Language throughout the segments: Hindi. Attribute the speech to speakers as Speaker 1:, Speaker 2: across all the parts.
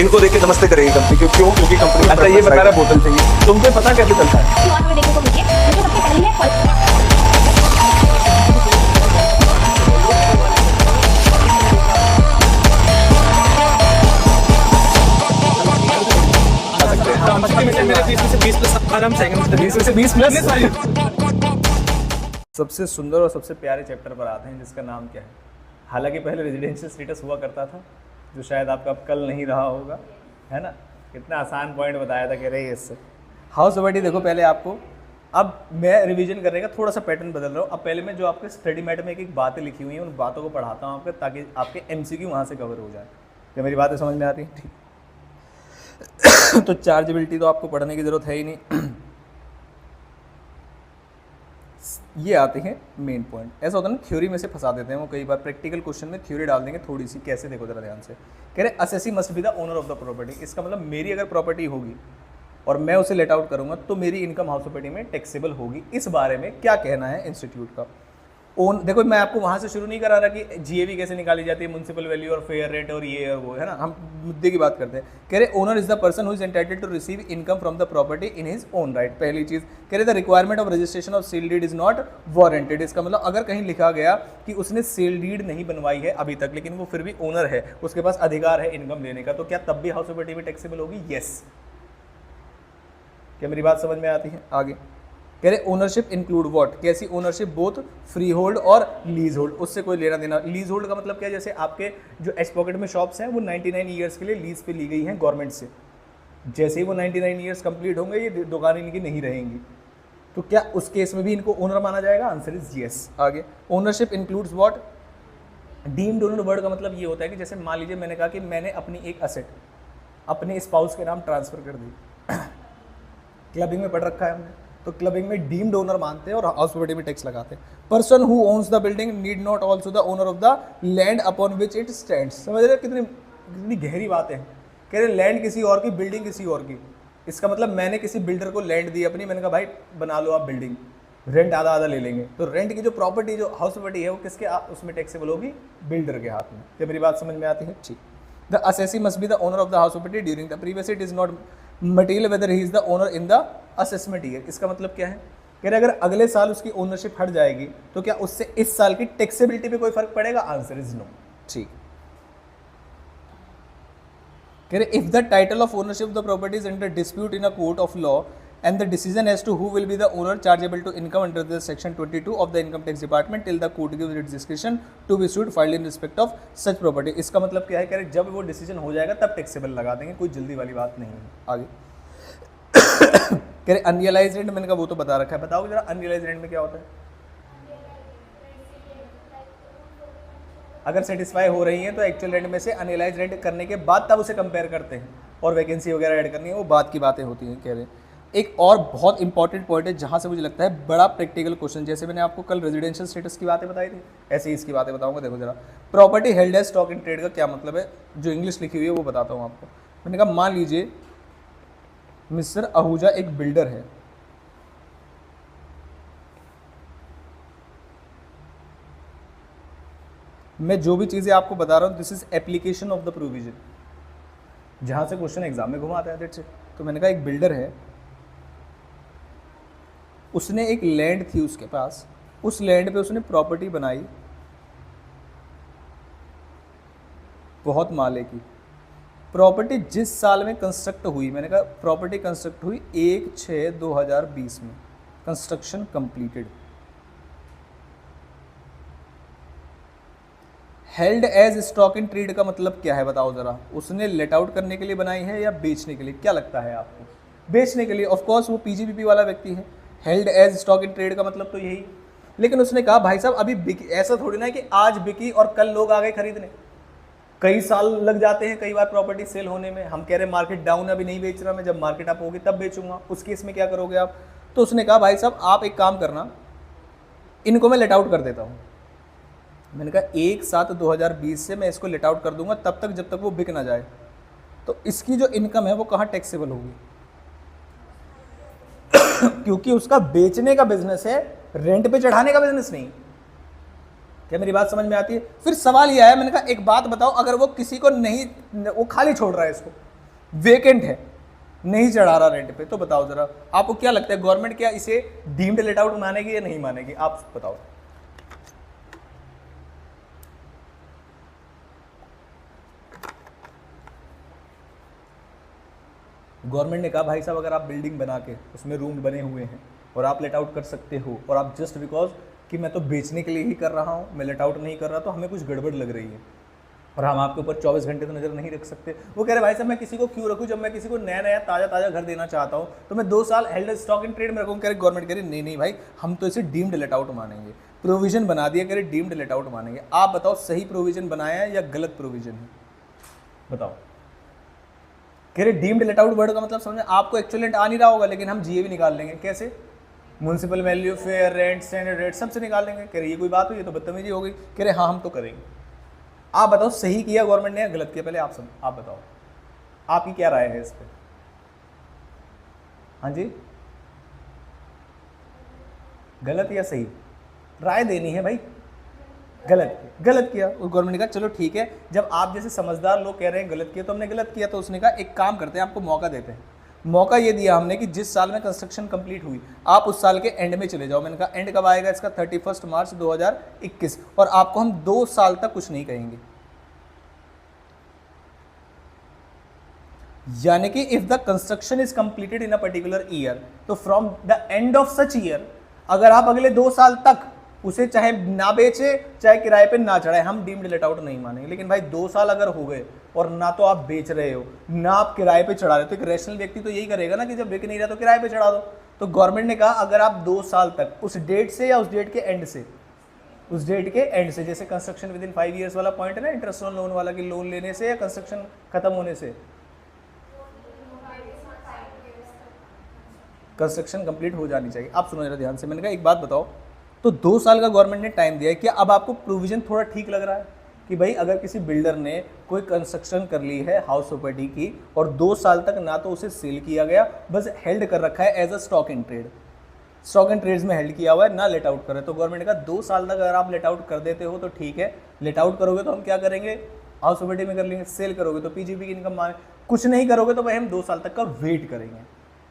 Speaker 1: इनको देख के नमस्ते करेगी कंपनी, क्योंकि कंपनी
Speaker 2: अच्छा ये बता रहा बोतल चाहिए, तुमको पता कैसे चलता है?
Speaker 3: वहाँ पे देखने को मिली है, जो सबसे पहले है
Speaker 2: सबसे सुंदर और सबसे प्यारे चैप्टर पर आते हैं जिसका नाम क्या है। हालांकि पहले रेजिडेंशियल स्टेटस हुआ करता था, जो शायद आपका अब कल नहीं रहा होगा, है ना। कितना आसान पॉइंट बताया था, कह रहे हैं इससे हाउस प्रॉपर्टी। देखो पहले आपको, अब मैं रिवीजन करने का थोड़ा सा पैटर्न बदल रहा हूँ। अब पहले मैं जो आपके स्टडी मैट में एक बातें लिखी हुई हैं उन बातों को पढ़ाता हूँ आपके, ताकि आपके एमसीक्यू वहाँ से कवर हो जाए। क्या मेरी बातें समझ में आती हैं? ठीक। तो चार्जेबिलिटी तो आपको पढ़ने की जरूरत है ही नहीं। ये आते हैं मेन पॉइंट। ऐसा होता है ना, थ्योरी में से फंसा देते हैं वो कई बार, प्रैक्टिकल क्वेश्चन में थ्योरी डाल देंगे थोड़ी सी। कैसे, देखो जरा ध्यान से। कह रहे assessee must be the owner of the property. इसका मतलब मेरी अगर प्रॉपर्टी होगी और मैं उसे लेट आउट करूंगा तो मेरी इनकम हाउस प्रॉपर्टी में टैक्सेबल होगी। इस बारे में क्या कहना है इंस्टीट्यूट का। ओन, देखो मैं आपको वहाँ से शुरू नहीं करा रहा कि जीएवी कैसे निकाली जाती है, म्युनिसिपल वैल्यू और फेयर रेट और ये और वो, है ना। हम मुद्दे की बात करते हैं। कह रहे owner is the person who is entitled to receive income from the property in his own right. पहली चीज कह रहे the requirement of registration of sale deed is not warranted. इसका मतलब अगर कहीं लिखा गया कि उसने सेल डीड नहीं बनवाई है अभी तक, लेकिन वो फिर भी ओनर है, उसके पास अधिकार है इनकम देने का, तो क्या तब भी हाउस प्रॉपर्टी में टैक्सेबल होगी? यस। क्या मेरी बात समझ में आती है? आगे कह रहे ओनरशिप इंक्लूड व्हाट। कैसी ओनरशिप? बोथ फ्री होल्ड और लीज होल्ड। उससे कोई लेना देना। लीज होल्ड का मतलब क्या है? जैसे आपके जो एच पॉकेट में शॉप्स हैं वो 99 ईयर्स के लिए लीज पे ली गई हैं गवर्नमेंट से। जैसे ही वो 99 ईयर्स कंप्लीट होंगे ये दुकानें इनकी नहीं रहेंगी, तो क्या उस केस में भी इनको ओनर माना जाएगा? Answer is yes. आगे ownership includes what. Deemed owner word का मतलब ये होता है कि जैसे मान लीजिए मैंने कहा कि मैंने अपनी एक असेट अपने स्पाउस के नाम ट्रांसफर कर दी। क्लबिंग में पढ़ रखा है हमने, तो क्लबिंग में डीम्ड ओनर मानते हैं और हाउस प्रॉपर्टी में टैक्स लगाते हैं। Person who owns the building need not also the owner of the land upon which it stands. समझ रहे कितनी गहरी बात है। कह रहे लैंड किसी और की, बिल्डिंग किसी और की। इसका मतलब मैंने किसी बिल्डर को लैंड दी अपनी, मैंने कहा भाई बना लो आप बिल्डिंग, रेंट आधा आधा ले लेंगे, तो रेंट की जो प्रॉपर्टी जो हाउस प्रॉपर्टी है वो किसके उसमें टैक्सेबल होगी? बिल्डर के हाथ में। क्या मेरी बात समझ में आती है? ठीक। The assessee must be the owner of the house property during the previous it is not material weather he is the owner in the assessment year. इसका मतलब क्या है? कह रहे अगर अगले साल उसकी ओनरशिप हट जाएगी तो क्या उससे इस साल की टैक्सेबिलिटी पे कोई फर्क पड़ेगा? Answer is no. ठीक। कह रहे if the title of ownership of the property is under dispute in a court of law and the decision as to who will be the owner chargeable to income under the section 22 of the income tax department till the court gives its discretion to be sued filed in respect of such property। इसका मतलब क्या है? कह रहे जब वो डिसीजन हो जाएगा तब टैक्सेबल लगा देंगे, कोई जल्दी वाली बात नहीं है। आगे कह रहे अनरियलाइज्ड रेंट, मैंने कहा वो तो बता रखा है। बताओ जरा अनरियलाइज्ड रेंट में क्या होता है? अगर सेटिस्फाई हो रही है तो एक्चुअल रेंट में से अनरियलाइज्ड रेंट करने के बाद तब उसे कंपेयर करते हैं, और वैकेंसी वगैरह ऐड करनी है वो बात की बातें होती हैं। कह रहे एक और बहुत इंपॉर्टेंट पॉइंट है जहां से मुझे लगता है बड़ा प्रैक्टिकल क्वेश्चन, जैसे मैंने आपको कल रेजिडेंशियल स्टेटस की बातें बताई थी, ऐसे ही इसकी बातें बताऊंगा। देखो जरा, property held as stock in trade का क्या मतलब है, जो इंग्लिश लिखी हुई है वो बताता हूँ आपको। मैंने कहा मान लीजिए मिस्टर आहूजा एक बिल्डर है, मैं जो भी चीजें आपको बता रहा हूँ this is application of the provision, जहां से क्वेश्चन एग्जाम में घुमाता है। That's it. तो मैंने कहा एक बिल्डर है, उसने एक लैंड थी उसके पास, उस लैंड पे उसने प्रॉपर्टी बनाई बहुत माले की। प्रॉपर्टी जिस साल में कंस्ट्रक्ट हुई, मैंने कहा प्रॉपर्टी कंस्ट्रक्ट हुई 1/6/2020 में, construction completed. Held as stock in trade का मतलब क्या है बताओ जरा? उसने लेट आउट करने के लिए बनाई है या बेचने के लिए? क्या लगता है आपको? बेचने के लिए। ऑफ कोर्स वो पीजीबीपी वाला व्यक्ति है। Held as stock in trade का मतलब तो यही। लेकिन उसने कहा भाई साहब अभी बिकी, ऐसा थोड़ी ना है कि आज बिकी और कल लोग आ गए खरीदने, कई साल लग जाते हैं कई बार प्रॉपर्टी सेल होने में। हम कह रहे मार्केट डाउन अभी नहीं बेच रहा मैं, जब मार्केट अप होगी तब बेचूंगा, उस केस में क्या करोगे आप? तो उसने कहा भाई साहब आप एक काम करना, इनको मैं लेट आउट कर देता हूँ। मैंने कहा 1/7/2020 से मैं इसको लेट आउट कर दूंगा तब तक जब तक वो बिक ना जाए। तो इसकी जो इनकम है वो कहाँ टैक्सेबल होगी? क्योंकि उसका बेचने का बिजनेस है, रेंट पे चढ़ाने का बिजनेस नहीं। क्या मेरी बात समझ में आती है? फिर सवाल यह है, मैंने कहा एक बात बताओ, अगर वो किसी को नहीं, वो खाली छोड़ रहा है इसको, वेकेंट है, नहीं चढ़ा रहा रेंट पे, तो बताओ जरा आपको क्या लगता है गवर्नमेंट क्या इसे डीम्ड लेट आउट मानेगी या नहीं मानेगी? आप बताओ। गवर्नमेंट ने कहा भाई साहब अगर आप बिल्डिंग बना के उसमें रूम बने हुए हैं और आप लेट आउट कर सकते हो, और आप जस्ट बिकॉज कि मैं तो बेचने के लिए ही कर रहा हूँ, मैं लेट आउट नहीं कर रहा, तो हमें कुछ गड़बड़ लग रही है और हम आपके ऊपर 24 घंटे तो नज़र नहीं रख सकते। वो कह रहे भाई साहब मैं किसी को क्यों रखूँ, जब मैं किसी को नया नया ताज़ा ताज़ा घर देना चाहता हूँ तो मैं 2 साल हेल्ड स्टॉक इन ट्रेड में रखूँ। कह रहे गवर्नमेंट कह रही नहीं नहीं भाई हम तो इसे डीम्ड लेट आउट मानेंगे, प्रोविजन बना दिया, कह रहे डीम्ड लेट आउट मानेंगे। आप बताओ सही प्रोविजन बनाया है या गलत प्रोविजन है? बताओ। कह रहे डीम्ड लेट आउट वर्ड का मतलब समझे, आपको एक्चुअलेंट आ नहीं रहा होगा लेकिन हम जीए भी निकाल लेंगे। कैसे? Municipal value, fair rent, standard rate सबसे निकाल लेंगे। कह रहे ये कोई बात हुई, ये तो बदतमीजी हो गई। कह रहे हाँ हम तो करेंगे। आप बताओ सही किया गवर्नमेंट ने या गलत किया? पहले आप बताओ आपकी क्या राय है इस पर? हाँ जी, गलत या सही राय देनी है भाई। गलत किया। और गवर्नमेंट ने कहा चलो ठीक है, जब आप जैसे समझदार लोग कह रहे हैं गलत किया तो हमने गलत किया, तो उसने कहा एक काम करते हैं आपको मौका देते हैं। मौका ये दिया हमने कि जिस साल में कंस्ट्रक्शन कंप्लीट हुई आप उस साल के एंड में चले जाओ। मैंने कहा एंड कब आएगा इसका? 31 मार्च 2021, और आपको हम 2 साल तक कुछ नहीं कहेंगे। यानी कि if the construction is completed in a particular year, तो from the end of such year अगर आप अगले 2 साल तक उसे चाहे ना बेचे चाहे किराए पे ना चढ़ाए, हम डीम्ड लेट आउट नहीं मानेंगे। लेकिन भाई 2 साल अगर हो गए और ना तो आप बेच रहे हो ना आप किराए पे चढ़ा रहे हो, तो एक रैशनल व्यक्ति तो यही करेगा ना कि जब बिक नहीं रहा तो किराए पे चढ़ा दो। तो गवर्नमेंट ने कहा अगर आप 2 साल तक उस डेट से या उस डेट के एंड से, जैसे कंस्ट्रक्शन विद इन 5 ईयर्स वाला पॉइंट है ना इंटरेस्ट ऑन लोन वाला, कि लोन लेने से या कंस्ट्रक्शन खत्म होने से, कंस्ट्रक्शन कंप्लीट हो जानी चाहिए। आप सुनो जरा ध्यान से। मैंने कहा एक बात बताओ, तो 2 साल का गवर्नमेंट ने टाइम दिया है, क्या अब आपको प्रोविजन थोड़ा ठीक लग रहा है कि भाई अगर किसी बिल्डर ने कोई कंस्ट्रक्शन कर ली है हाउस प्रॉपर्टी की और 2 साल तक ना तो उसे सेल किया गया, बस हेल्ड कर रखा है as a stock in trade, stock in trades में हेल्ड किया हुआ है, ना लेट आउट कर रहे, तो गवर्नमेंट ने कहा 2 साल तक अगर आप लेट आउट कर देते हो तो ठीक है, लेट आउट करोगे तो हम क्या करेंगे, हाउस प्रॉपर्टी में कर लेंगे, सेल करोगे तो पीजीपी की इनकम माने, कुछ नहीं करोगे तो भाई हम 2 साल तक का वेट करेंगे,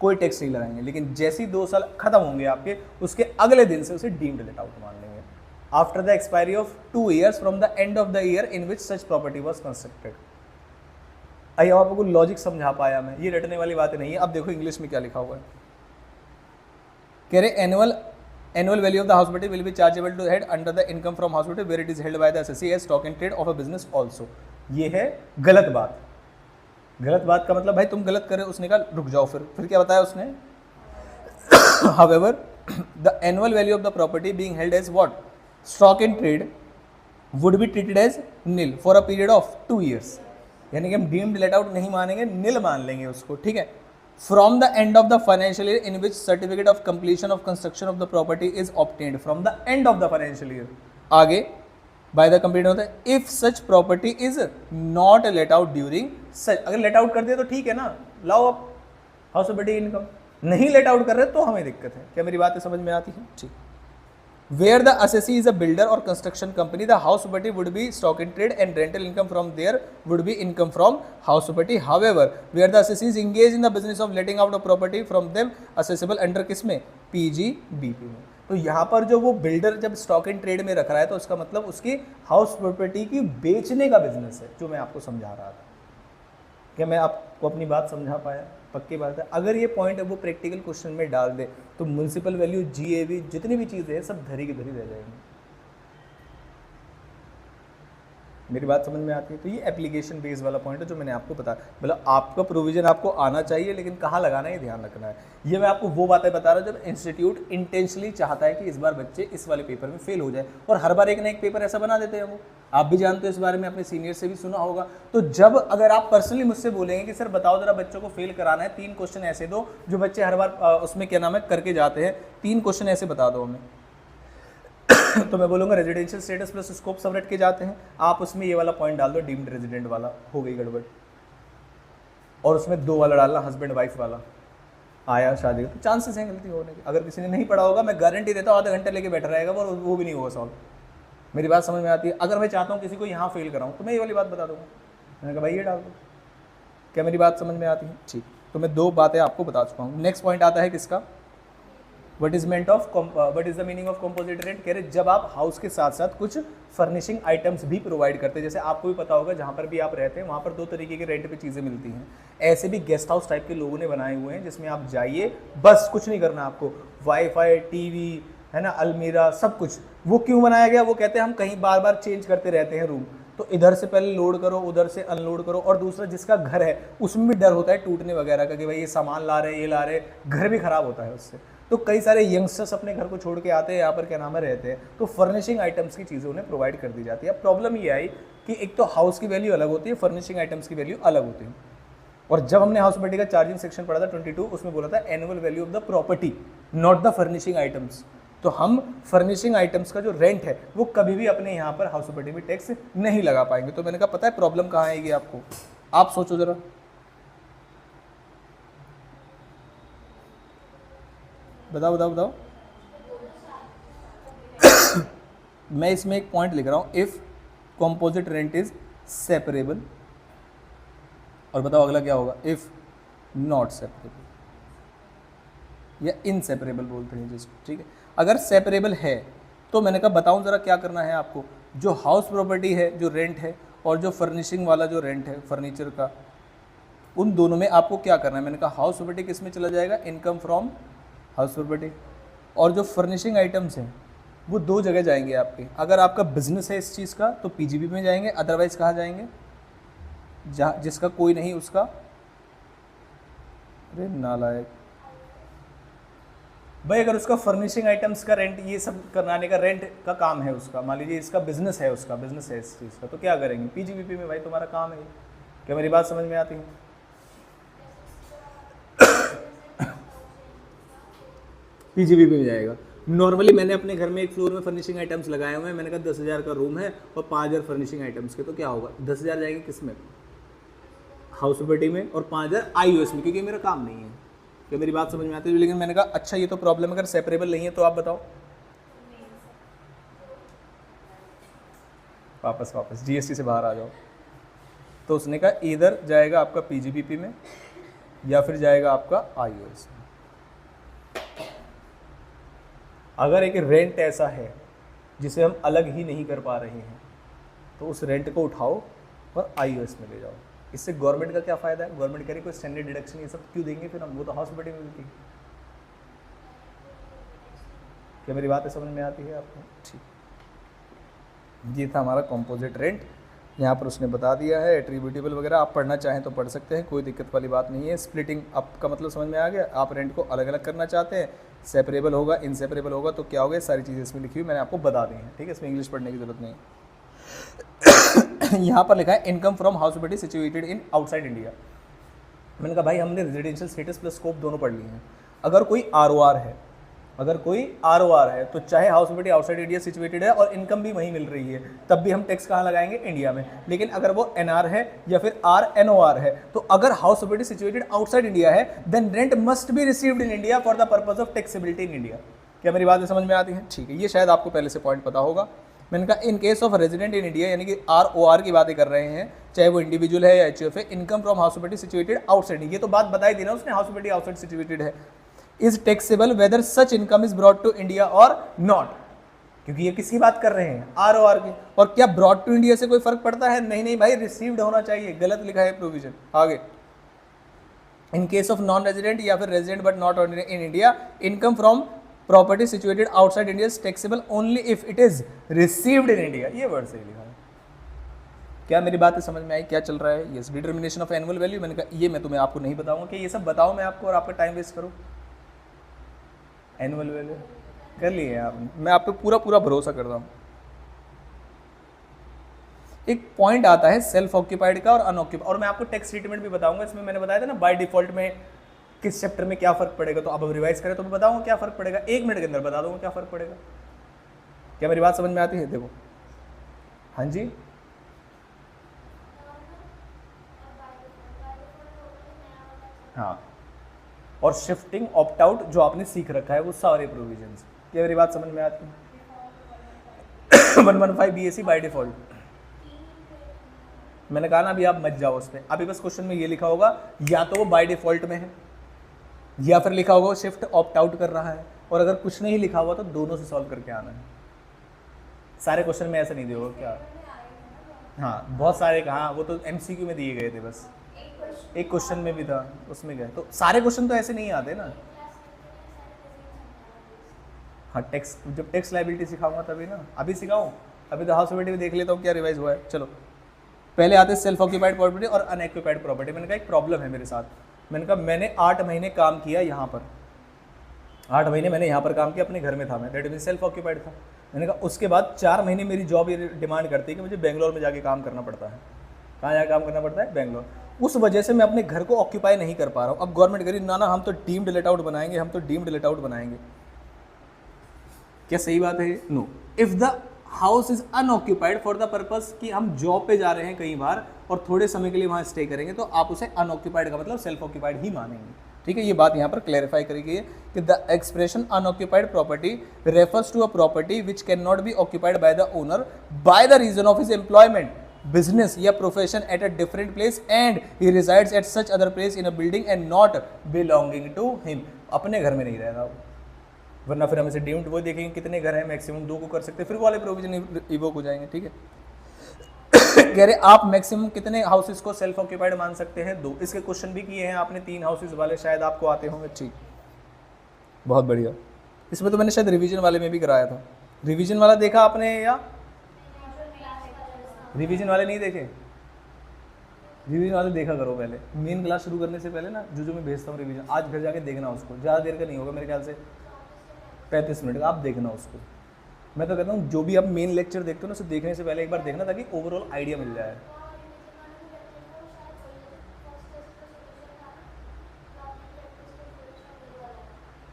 Speaker 2: कोई टैक्स नहीं लगाएंगे। लेकिन जैसे ही 2 साल खत्म होंगे आपके, उसके अगले दिन से उसे डीम्ड लेट आउट मान लेंगे, after the expiry of 2 years from the end of the year in which such property was constructed. आइए आपको लॉजिक समझा पाया मैं, ये रटने वाली बातें नहीं है। अब देखो इंग्लिश में क्या लिखा हुआ है, कह रहे annual value of the house property will be chargeable to head under the income from house property where it is held by the SSC as stock in trade of a business also. ये है गलत बात। गलत बात का मतलब भाई तुम गलत करे, उसने कहा रुक जाओ, फिर क्या बताया उसने, however the annual value of the property being held as what stock in trade would be treated as nil for a period of 2 years। यानी कि हम डीम्ड लेट आउट नहीं मानेंगे, निल मान लेंगे उसको, ठीक है। From the end of the financial year in which certificate of completion of construction of the property is obtained from the end of the financial year, आगे बाय द कंप्लीट होता है if such property is not let out during such. अगर लेट आउट कर दिया तो ठीक है ना, लाओ आप हाउस प्रॉपर्टी इनकम, नहीं लेट आउट कर रहे तो हमें दिक्कत है। क्या मेरी बातें समझ में आती है? ठीक। Where the assessee is a builder और construction company, the house property would be stock in trade and rental income from there would be income from house property. However where the assessee is engage in the business of letting out of property from them assessable under किसमें, पीजीबीपी में। तो यहाँ पर जो वो बिल्डर जब स्टॉक इन ट्रेड में रख रहा है तो उसका मतलब उसकी हाउस प्रॉपर्टी की बेचने का बिजनेस है, जो मैं आपको समझा रहा था। क्या मैं आपको अपनी बात समझा पाया? पक्की बात है। अगर ये पॉइंट है वो प्रैक्टिकल क्वेश्चन में डाल दे तो म्युनिसिपल वैल्यू, जीएवी, जितनी भी चीज़ें हैं सब धरी की धरी रह जाएंगी। मेरी बात समझ में आती है? तो ये एप्लीकेशन बेस वाला पॉइंट है जो मैंने आपको बताया। मतलब आपका प्रोविजन आपको आना चाहिए, लेकिन कहाँ लगाना है ये ध्यान रखना है। ये मैं आपको वो बातें बता रहा हूँ जब इंस्टीट्यूट इंटेंशनली चाहता है कि इस बार बच्चे इस वाले पेपर में फेल हो जाए, और हर बार एक ना एक पेपर ऐसा बना देते हैं वो। आप भी जानते हो इस बारे में, अपने सीनियर से भी सुना होगा। तो जब अगर आप पर्सनली मुझसे बोलेंगे कि सर बताओ जरा बच्चों को फेल कराना है, 3 क्वेश्चन ऐसे दो जो बच्चे हर बार उसमें क्या नाम है करके जाते हैं, 3 क्वेश्चन ऐसे बता दो हमें तो मैं बोलूँगा रेजिडेंशियल स्टेटस प्लस स्कोप सब रट के जाते हैं, आप उसमें ये वाला पॉइंट डाल दो डीम्ड रेजिडेंट वाला, हो गई गड़बड़। और उसमें 2 वाला डालना हस्बैंड वाइफ वाला, आया शादी तो चांसेस हैं गलती होने के। अगर किसी ने नहीं पढ़ा होगा मैं गारंटी देता हूँ आधा घंटे लेके बैठा रहेगा वो भी नहीं होगा सॉल्व। मेरी बात समझ में आती है? अगर मैं चाहता हूँ किसी को यहाँ फेल कराऊँ तो मैं ये वाली बात बता दूँगा, मैंने कहा भाई ये डाल दो, क्या मेरी बात समझ में आती है? ठीक, तो मैं 2 बातें आपको बता चुका हूँ। नेक्स्ट पॉइंट आता है किसका, what is the meaning of composite rent. कह रहे जब आप हाउस के साथ साथ कुछ फर्निशिंग आइटम्स भी प्रोवाइड करते हैं, जैसे आपको भी पता होगा जहाँ पर भी आप रहते हैं वहाँ पर 2 तरीके के रेंट पे चीज़ें मिलती हैं। ऐसे भी गेस्ट हाउस टाइप के लोगों ने बनाए हुए हैं जिसमें आप जाइए, बस कुछ नहीं करना आपको, वाईफाई, टीवी, है ना, अलमीरा, सब कुछ। वो क्यों बनाया गया? वो कहते हैं हम कहीं बार बार चेंज करते रहते हैं रूम, तो इधर से पहले लोड करो, उधर से अनलोड करो, और दूसरा जिसका घर है उसमें भी डर होता है टूटने वगैरह का कि भाई ये सामान ला रहे, ये ला रहे, घर भी खराब होता है उससे। तो कई सारे यंगस्टर्स अपने घर को छोड़ के आते हैं यहाँ पर, क्या नाम है, रहते हैं, तो फर्निशिंग आइटम्स की चीज़ें उन्हें प्रोवाइड कर दी जाती है। अब प्रॉब्लम ये आई कि एक तो हाउस की वैल्यू अलग होती है, फर्निशिंग आइटम्स की वैल्यू अलग होती है। और जब हमने हाउस प्रॉपर्टी का चार्जिंग सेक्शन पढ़ा था 22, उसमें बोला था annual value of the property, not the furnishing items. तो हम फर्निशिंग आइटम्स का जो रेंट है वो कभी भी अपने यहाँ पर हाउस प्रॉपर्टी में टैक्स नहीं लगा पाएंगे। तो मैंने कहा पता है प्रॉब्लम कहाँ आएगी आपको, आप सोचो जरा। बताओ बताओ बताओ। मैं इसमें एक पॉइंट लिख रहा हूं, if composite rent is separable, और बताओ अगला क्या होगा, इफ नॉट सेपरेबल या इनसेपरेबल बोलते हैं जिसको, ठीक है। अगर सेपरेबल है तो मैंने कहा बताऊं जरा क्या करना है आपको, जो हाउस प्रॉपर्टी है जो रेंट है और जो फर्निशिंग वाला जो रेंट है फर्नीचर का, उन दोनों में आपको क्या करना है। मैंने कहा हाउस प्रॉपर्टी किस में चला जाएगा, इनकम फ्रॉम हाउस प्रॉपर्टी, और जो फर्निशिंग आइटम्स हैं वो 2 जगह जाएंगे आपके। अगर आपका बिजनेस है इस चीज़ का तो पीजीबी में जाएंगे, अदरवाइज कहाँ जाएंगे, जहाँ जिसका कोई नहीं उसका, अरे नालायक भाई, अगर उसका फर्निशिंग आइटम्स का रेंट, ये सब कराने का रेंट का काम है उसका, मान लीजिए इसका बिजनेस है, उसका बिजनेस है इस चीज़ का, तो क्या करेंगे, पीजीबीपी में भाई तुम्हारा काम है। क्या मेरी बात समझ में आती है? पीजीबीपी में जाएगा। नॉर्मली मैंने अपने घर में एक फ्लोर में फर्निशिंग आइटम्स लगाए हुए हैं, मैंने कहा 10,000 का रूम है और 5,000 फर्निशिंग आइटम्स के, तो क्या होगा, 10,000 जाएंगे किस में, हाउस प्रॉपर्टी में, और 5,000 आईओएस में, क्योंकि मेरा काम नहीं है। क्या मेरी बात समझ में आती है? लेकिन मैंने कहा अच्छा ये तो प्रॉब्लम, अगर सेपरेबल नहीं है तो आप बताओ। वापस जीएसटी से बाहर आ जाओ। तो उसने कहा इधर जाएगा आपका पीजीबीपी में या फिर जाएगा आपका आईओएस में। अगर एक रेंट ऐसा है जिसे हम अलग ही नहीं कर पा रहे हैं तो उस रेंट को उठाओ और आईओएस में ले जाओ। इससे गवर्नमेंट का क्या फ़ायदा है, गवर्नमेंट कह रही कोई स्टैंडर्ड डिडक्शन ये सब क्यों देंगे फिर हम, वो तो हाउस प्रॉपर्टी में मिलती है। क्या मेरी बात समझ में आती है आपको? ठीक, ये था हमारा कॉम्पोजिट रेंट। यहाँ पर उसने बता दिया है एट्रीब्यूटेबल वगैरह, आप पढ़ना चाहें तो पढ़ सकते हैं, कोई दिक्कत वाली बात नहीं है। स्प्लिटिंग आपका मतलब समझ में आ गया, आप रेंट को अलग अलग करना चाहते हैं, सेपरेबल होगा, इनसेपरेबल होगा, तो क्या होगा, सारी चीज़ें इसमें लिखी हुई मैंने आपको बता दी हैं, ठीक है, इसमें इंग्लिश पढ़ने की जरूरत नहीं है। यहाँ पर लिखा है income from house property situated in outside India. मैंने कहा भाई हमने रेजिडेंशियल स्टेटस प्लस स्कोप दोनों पढ़ लिए हैं। अगर कोई आरओआर है तो चाहे house property outside India situated है और इनकम भी वहीं मिल रही है, तब भी हम टैक्स कहाँ लगाएंगे, इंडिया में। लेकिन अगर वो एनआर है या फिर आरएनओआर है, तो अगर house property situated outside India है then rent must be received in India for the purpose of taxability in India. क्या मेरी बात समझ में आती है? ठीक है, ये शायद आपको पहले से पॉइंट पता होगा। मैंने कहा इन case of resident in India, यानी कि आरओआर की बातें कर रहे हैं, चाहे वो इंडिविजुअल है या एचयूएफ है, income from house property situated outside, ये तो बात बताई दी ना उसने, हाउस प्रॉपर्टी आउटसाइड सिचुएटेड है, is taxable whether such income is brought to India और नॉट। क्योंकि ये किसकी बात कर रहे हैं, आरओआर की। और क्या ब्रॉट टू इंडिया से कोई फर्क पड़ता है? नहीं भाई, रिसीव्ड होना चाहिए, गलत लिखा है प्रोविजन। आगे, in case of non resident या फिर resident but not in India, income from property situated outside India is taxable only if it is received in India. ये वर्ड सही लिखा है। क्या मेरी बात समझ में आई, क्या चल रहा है? Yes, determination of annual value. मैंने कहा ये मैं तुम्हें आपको नहीं बताऊंगा कि ये सब बताओ मैं आपको और आपका टाइम वेस्ट करूं। एनुअल वैल्यू कर लिए आप, मैं आप पे पूरा भरोसा करता हूं। एक पॉइंट आता है सेल्फ ऑक्यूपाइड का और अनऑक्यूपाइड, और मैं आपको टैक्स ट्रीटमेंट भी बताऊंगा। इसमें मैंने बताया था ना बाय डिफॉल्ट में किस चैप्टर में क्या फर्क पड़ेगा, तो अब रिवाइज करें तो मैं बताऊंगा क्या फर्क पड़ेगा, 1 मिनट के अंदर बता दूंगा क्या फर्क पड़ेगा। क्या मेरी बात समझ में आती है? देखो, हाँ जी, हाँ, और शिफ्टिंग ऑप्ट आउट जो आपने सीख रखा है वो सारे प्रोविजंस। क्या मेरी बात समझ में आती है? 115 BAC बाय डिफॉल्ट, मैंने कहा ना अभी आप मत जाओ उस पर, अभी बस क्वेश्चन में ये लिखा होगा या तो वो बाय डिफॉल्ट में है या फिर लिखा होगा वो शिफ्ट ऑप्ट आउट कर रहा है, और अगर कुछ नहीं लिखा हुआ तो दोनों से सॉल्व करके आना है। सारे क्वेश्चन में ऐसा नहीं दिया होगा क्या? हाँ बहुत सारे कहाँ, वो तो एमसीक्यू में दिए गए थे बस, एक क्वेश्चन में भी था उसमें गए, तो सारे क्वेश्चन तो ऐसे नहीं आते ना। हाँ टैक्स, जब टैक्स लायबिलिटी सिखाऊंगा तभी ना, अभी सिखाऊं? अभी तो हाउस भी देख लेता हूँ क्या रिवाइज हुआ है। चलो पहले आते सेल्फ ऑक्यूपाइड प्रॉपर्टी और अनऑक्यूपाइड प्रॉपर्टी। मैंने कहा एक प्रॉब्लम है मेरे साथ, मैंने कहा मैंने 8 महीने काम किया यहाँ पर, 8 महीने मैंने यहाँ पर काम किया, अपने घर में था मैं, दैट मीन सेल्फ ऑक्यूपाइड था। मैंने कहा उसके बाद 4 महीने मेरी जॉब ये डिमांड करती है कि मुझे बेंगलोर में जाके काम करना पड़ता है। कहाँ जाके काम करना पड़ता है? बेंगलोर। उस वजह से मैं अपने घर को ऑक्यूपाई नहीं कर पा रहा हूँ। अब गवर्नमेंट कह रही ना हम तो डीम्ड लेट आउट बनाएंगे, हम तो डीम्ड लेट आउट बनाएंगे। क्या सही बात है? No. If the house is unoccupied for the purpose कि हम जॉब पे जा रहे हैं कई बार और थोड़े समय के लिए वहाँ स्टे करेंगे, तो आप उसे अनऑक्यूपाइड का मतलब सेल्फ ऑक्यूपाइड ही मानेंगे। ठीक है, ये बात यहाँ पर क्लैरिफाई करी गई है कि the expression unoccupied property refers to a property which can not be occupied by the owner by the reason of his employment, business या profession at a different place and he resides at such other place in a building and not belonging to him. अपने घर में नहीं रहेगा वो, वरना फिर हम इसे डीम्ड वो देखेंगे कितने घर हैं, मैक्सिमम 2 को कर सकते हैं, फिर वो वाले प्रोविजन इवोक हो जाएंगे। ठीक है, कह रहे आप मैक्सिमम कितने हाउसेस को सेल्फ ऑक्यूपाइड मान सकते हैं? 2। इसके क्वेश्चन भी किए हैं आपने 3 हाउसेस वाले, शायद आपको आते होंगे। ठीक, बहुत बढ़िया। इसमें तो मैंने शायद रिवीजन वाले में भी कराया था। रिवीजन वाला देखा आपने या रिवीजन वाले नहीं देखे? रिवीजन वाले देखा करो पहले, मेन क्लास शुरू करने से पहले ना, जो मैं भेजता हूँ रिवीजन, आज घर जाके देखना उसको, ज़्यादा देर का नहीं होगा मेरे ख्याल से 35 मिनट का, आप देखना उसको। मैं तो कहता हूँ जो भी आप मेन लेक्चर देखते हो ना, उसे देखने से पहले एक बार देखना ताकि ओवरऑल आइडिया मिल जाए।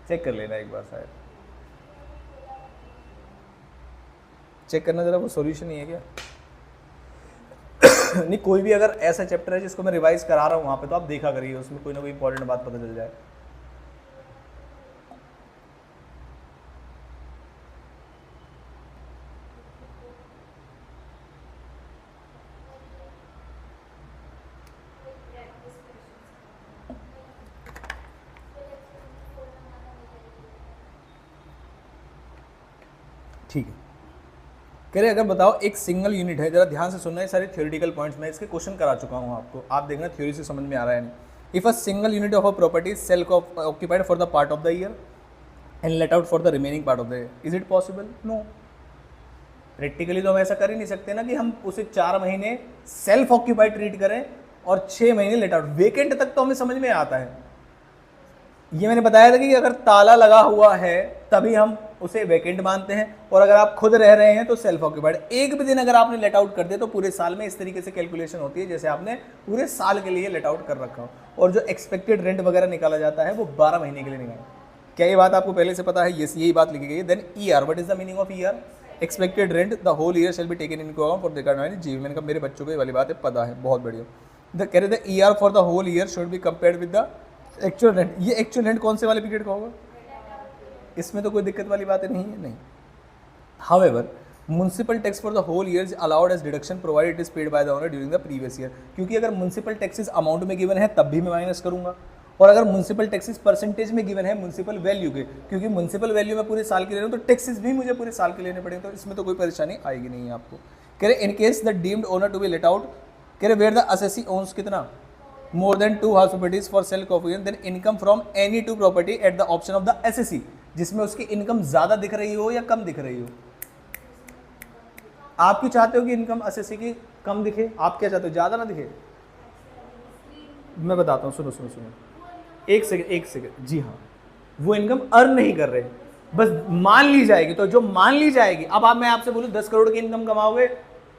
Speaker 2: चेक कर लेना एक बार, शायद चेक करना जरा, वो सॉल्यूशन ही है क्या? नहीं, कोई भी अगर ऐसा चैप्टर है जिसको मैं रिवाइज करा रहा हूँ वहाँ पे, तो आप देखा करिए, उसमें कोई ना कोई इंपॉर्टेंट बात पता चल जाए। ठीक है, कह रहे अगर बताओ एक सिंगल यूनिट है, जरा ध्यान से सुनना है, सारे थ्योरेटिकल पॉइंट्स मैं इसके क्वेश्चन करा चुका हूँ आपको, आप देखना थ्योरी से समझ में आ रहा है नहीं। If a single unit of a property self occupied for the part of the year and let out for the remaining part of the year, is it possible? No. Practically तो हम ऐसा कर ही नहीं सकते ना कि हम उसे 4 महीने सेल्फ ऑक्यूपाइड ट्रीट करें और 6 महीने लेट आउट। वेकेंट तक तो हमें समझ में आता है, ये मैंने बताया था कि अगर ताला लगा हुआ है तभी हम उसे वैकेंट मानते हैं, और अगर आप खुद रह रहे हैं तो सेल्फ ऑक्यूपाइड। एक भी दिन अगर आपने लेट आउट कर दिया तो पूरे साल में इस तरीके से कैलकुलेशन होती है जैसे आपने पूरे साल के लिए लेट आउट कर रखा हो, और जो एक्सपेक्टेड रेंट वगैरह निकाला जाता है वो 12 महीने के लिए निकाला। क्या ये बात आपको पहले से पता है? यस, यही बात लिखी गई है। Then ER, what is the meaning of ER? Expected rent the whole year shall be taken into account for the requirement. जी, मैंने कहा मेरे बच्चों को ये वाली बात है पता है, बहुत बढ़िया। कह रहे थे ER for the whole year should be compared with the actual rent. ये एक्चुअल रेंट कौन से वाले पीरियड का होगा? इसमें तो कोई दिक्कत वाली बातें नहीं है, नहीं। However municipal tax for the whole year is allowed as deduction provided it is paid by the owner during the previous year. क्योंकि अगर म्युनिसिपल टैक्सेस अमाउंट में गिवन है तब भी मैं माइनस करूंगा, और अगर म्युनिसिपल टैक्सेस परसेंटेज में गिवन है म्युनिसिपल वैल्यू के, क्योंकि म्युनिसिपल वैल्यू में पूरे साल के ले रहा हूँ तो टैक्सेस भी मुझे पूरे साल के लेने पड़ेंगे, तो इसमें तो कोई परेशानी आएगी नहीं आपको। कह रहे in case the deemed owner to be let out, कह रहे वेयर द असेसी ओन्स कितना more than 2 house properties for self occupancy, then income from any 2 property at the option of the assessee, जिसमें उसकी इनकम ज्यादा दिख रही हो या कम दिख रही हो। आप क्यों चाहते हो कि इनकम असेसी की कम दिखे? आप क्या चाहते हो, ज्यादा ना दिखे? मैं बताता हूँ, सुनो सुनो सुनो, एक सेकंड। जी हाँ, वो इनकम अर्न नहीं कर रहे, बस मान ली जाएगी, तो जो मान ली जाएगी, अब आप मैं आपसे बोलूँ 10 करोड़ की इनकम कमाओगे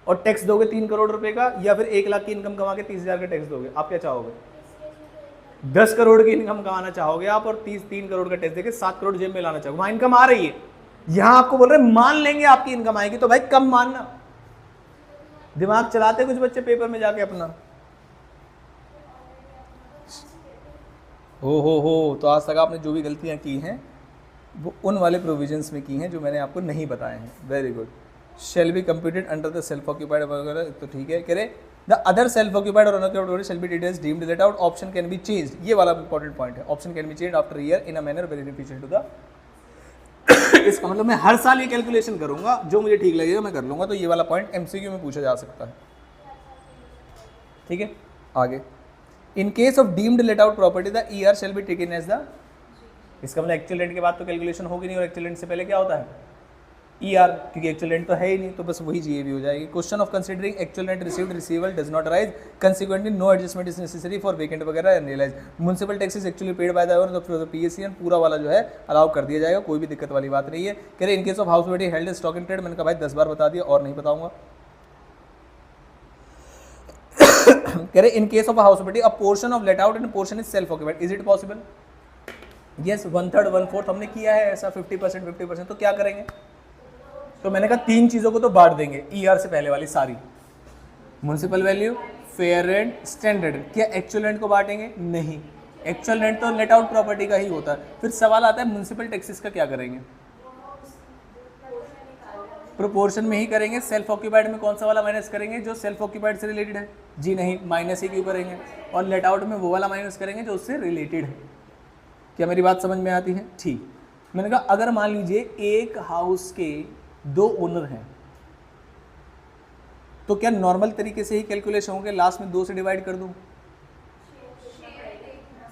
Speaker 2: और टैक्स दोगे 3 करोड़ रुपए का, या फिर 1 लाख की इनकम कमा के 30,000 का टैक्स दोगे, आप क्या चाहोगे? 10 करोड़ की इनकम कमाना चाहोगे आप, और 3 करोड़ का टैक्स देके 7 करोड़ जेब में लाना चाहोगे। वहां इनकम आ रही है, यहां आपको बोल रहे मान लेंगे आपकी इनकम आएगी, तो भाई कम मानना। दिमाग चलाते कुछ बच्चे पेपर में जाके अपना, हो तो आज तक आपने जो भी गलतियां की हैं वो उन वाले प्रोविजंस में की हैं जो मैंने आपको नहीं बताए हैं। Very good. Shall be computed under the self occupied वगैरह, तो ठीक है। कह रहे द अदर सेल्फ ऑक्यूपाइड और unoccupied shall be treated as deemed let out, option can be changed, ये वाला इंपॉर्टेंट पॉइंट है, option can be changed after year in a manner beneficial to the इसका मतलब मैं हर साल ये कैलकुलेशन करूंगा, जो मुझे ठीक लगेगा मैं कर लूंगा, तो ये वाला पॉइंट एमसीक्यू में पूछा जा सकता है। ठीक है, आगे in case of deemed let out property the ER shall be taken as the, इसका मतलब एक्चुअल रेंट के बाद तो कैलकुलेशन होगी नहीं, और एक्चुअल रेंट से पहले क्या होता है ईआर, क्योंकि एक्चुअल रेंट तो है ही नहीं, तो बस वही जीए भी हो जाएगी। Question of considering actual rent received receivable does not arise, consequently no adjustment is necessary for vacant वगैरह unrealise, municipal taxes actually paid by the owner of the PSC, पूरा वाला जो है अलाउ कर दिया जाएगा, कोई भी दिक्कत वाली बात नहीं है। कह रहे इन केस ऑफ हाउस वेटी हेल्ड स्टॉक इन ट्रेड, मैंने कहा भाई 10 बार बता दिया और नहीं बताऊंगा। कह रहे इन केस ऑफ हाउस वेटी a portion of let out and portion is self occupied, is it possible? Yes, 1/3 1/4 हमने किया है ऐसा, 50% 50%, तो क्या करेंगे? तो मैंने कहा तीन चीजों को तो बांट देंगे, ईआर से पहले वाली सारी, municipal value, fair rent, standard rent. क्या एक्चुअल रेंट को बांटेंगे? नहीं, एक्चुअल रेंट तो लेट आउट प्रॉपर्टी का ही होता है। फिर सवाल आता है म्युनिसिपल टैक्सेस का क्या करेंगे? प्रोपोर्शन में ही करेंगे। सेल्फ ऑक्यूपाइड में कौन सा वाला माइनस करेंगे? जो सेल्फ ऑक्यूपाइड से रिलेटेड है। जी नहीं, माइनस ही क्यों करेंगे? और लेट आउट में वो वाला माइनस करेंगे जो उससे रिलेटेड है। क्या मेरी बात समझ में आती है? ठीक, मैंने कहा अगर मान लीजिए एक हाउस के 2 ओनर हैं, तो क्या नॉर्मल तरीके से ही कैलकुलेशन होंगे, लास्ट में 2 से डिवाइड कर दूं?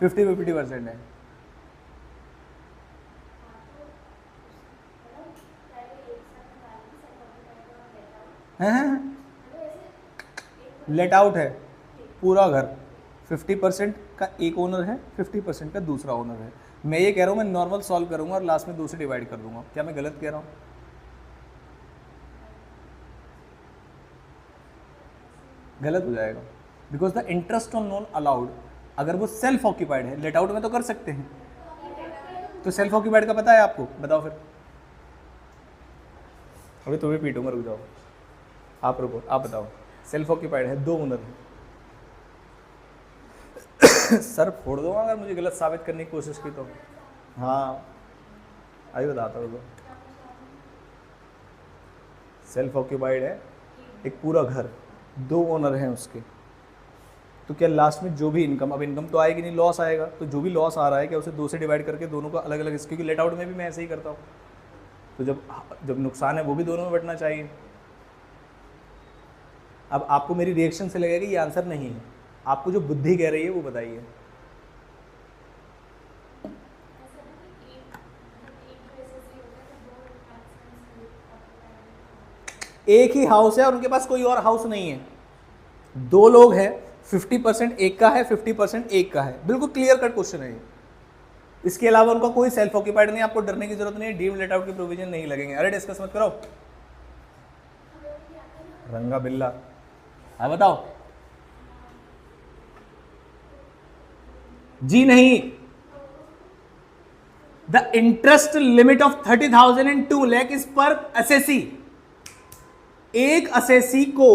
Speaker 2: 50-50% है। लेट आउट है पूरा घर, 50% का एक ओनर है, 50% का दूसरा ओनर है। मैं ये कह रहा हूं मैं नॉर्मल सॉल्व करूंगा और लास्ट में 2 से डिवाइड कर दूंगा। क्या मैं गलत कह रहा हूं? गलत हो जाएगा, because the interest on loan allowed, अगर वो सेल्फ ऑक्यूपाइड है, लेट आउट में तो कर सकते हैं। तो सेल्फ ऑक्यूपाइड का पता है आपको? बताओ फिर। अभी तुम्हें पीटूंगा, रुक जाओ, आप रुको, आप बताओ। सेल्फ ऑक्यूपाइड है, 2 ओनर है। सर फोड़ दूंगा अगर मुझे गलत साबित करने की कोशिश की तो। हाँ अभी बताता हूँ। सेल्फ ऑक्यूपाइड है, एक पूरा घर, 2 ओनर हैं उसके, तो क्या लास्ट में जो भी इनकम, अब इनकम तो आएगी नहीं, लॉस आएगा, तो जो भी लॉस आ रहा है क्या उसे 2 से डिवाइड करके दोनों का अलग अलग, क्योंकि लेट आउट में भी मैं ऐसे ही करता हूँ, तो जब नुकसान है वो भी दोनों में बंटना चाहिए। अब आपको मेरी रिएक्शन से लगेगा कि ये आंसर नहीं है, आपको जो बुद्धि कह रही है वो बताइए। एक ही हाउस है और उनके पास कोई और हाउस नहीं है, 2 लोग हैं, 50% एक का है, 50% एक का है, बिल्कुल क्लियर कट क्वेश्चन है ये। इसके अलावा उनका कोई सेल्फ ऑक्यूपाइड नहीं, आपको डरने की जरूरत नहीं है, डीम्ड लेट आउट के प्रोविजन नहीं लगेंगे। अरे डिस्कस मत करो, रंगा बिल्ला। हाँ बताओ। जी नहीं, the interest limit of 30,000 and 2 lakh is पर असेसी। एक असेसी को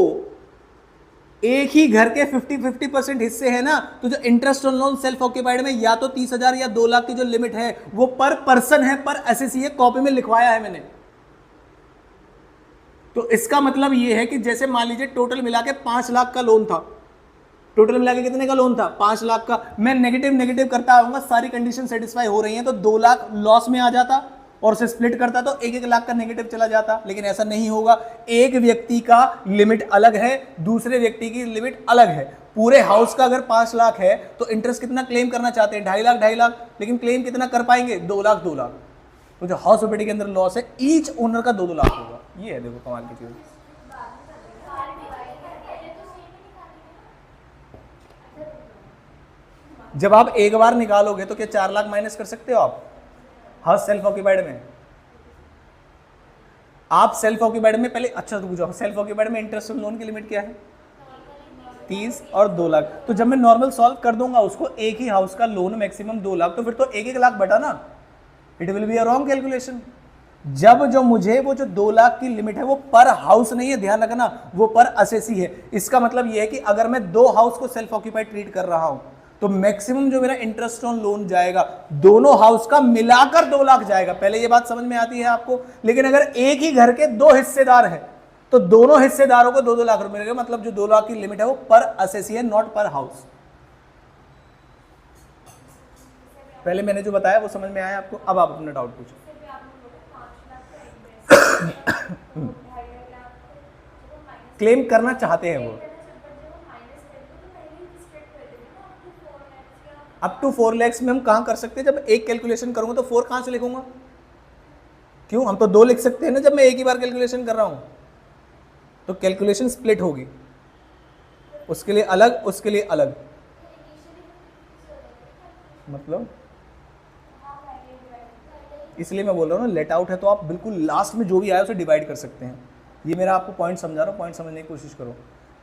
Speaker 2: एक ही घर के 50-50% हिस्से है ना, तो जो interest on loan self occupied में या तो 30,000 या 2 लाख की जो लिमिट है वो पर पर्सन है, पर असेसी है, कॉपी में लिखवाया है मैंने। तो इसका मतलब ये है कि जैसे मान लीजिए टोटल मिला के 5 लाख का लोन था, टोटल मिला के कितने का लोन था? 5 लाख का। मैं नेगेटिव करता आऊंगा, सारी कंडीशन सेटिस्फाई हो रही हैं, तो 2 लाख लॉस में आ जाता और उसे स्प्लिट करता तो 1-1 लाख का नेगेटिव चला जाता, लेकिन ऐसा नहीं होगा। एक व्यक्ति का लिमिट अलग है, दूसरे व्यक्ति की लिमिट अलग है। पूरे हाउस का अगर 5 लाख है तो इंटरेस्ट कितना क्लेम करना चाहते हैं? 2.5 लाख, लेकिन क्लेम कितना कर पाएंगे? 2 लाख। तो जो हाउस प्रॉपर्टी के अंदर लॉस है ईच ओनर का 2 लाख होगा। ये है, देखो कमाल की चीज। जब आप एक बार निकालोगे तो क्या 4 लाख माइनस कर सकते हो आप हाउस सेल्फ ऑक्यूपाइड में? आप सेल्फ ऑक्यूपाइड में पहले, अच्छा तो पूछो, सेल्फ ऑक्यूपाइड में इंटरेस्ट ऑन लोन की लिमिट क्या है? 30 और 2 लाख। तो जब मैं नॉर्मल सॉल्व कर दूंगा उसको, एक ही हाउस का लोन मैक्सिमम 2 लाख, तो फिर तो 1-1 लाख बटा ना, it will be a wrong calculation. जब जो मुझे वो जो 2 लाख की लिमिट है वो पर हाउस नहीं है, ध्यान रखना, वो पर असेसी है। इसका मतलब ये है कि अगर मैं 2 हाउस को सेल्फ ऑक्यूपाइड ट्रीट कर रहा हूं तो मैक्सिमम जो मेरा इंटरेस्ट ऑन लोन जाएगा दोनों हाउस का मिलाकर 2 लाख जाएगा। पहले ये बात समझ में आती है आपको? लेकिन अगर एक ही घर के 2 हिस्सेदार हैं तो दोनों हिस्सेदारों को 2-2 लाख रुपए मिलेगा, मतलब जो 2 लाख की लिमिट है वो पर असेसी है, नॉट पर हाउस। पहले मैंने जो बताया वो समझ में आया आपको? अब आप अपना डाउट पूछो। क्लेम करना चाहते हैं वो अप टू 4 lakhs में हम कहाँ कर सकते हैं? जब एक कैलकुलेशन करूंगा तो 4 कहाँ से लिखूंगा? क्यों? हम तो 2 लिख सकते हैं ना जब मैं एक ही बार कैलकुलेशन कर रहा हूं। तो कैलकुलेशन स्प्लिट होगी, उसके लिए अलग, उसके लिए अलग। मतलब इसलिए मैं बोल रहा हूँ ना, लेट आउट है तो आप बिल्कुल लास्ट में जो भी आया उसे डिवाइड कर सकते हैं। ये मेरा आपको पॉइंट समझा रहा हूँ, पॉइंट समझने की कोशिश करो।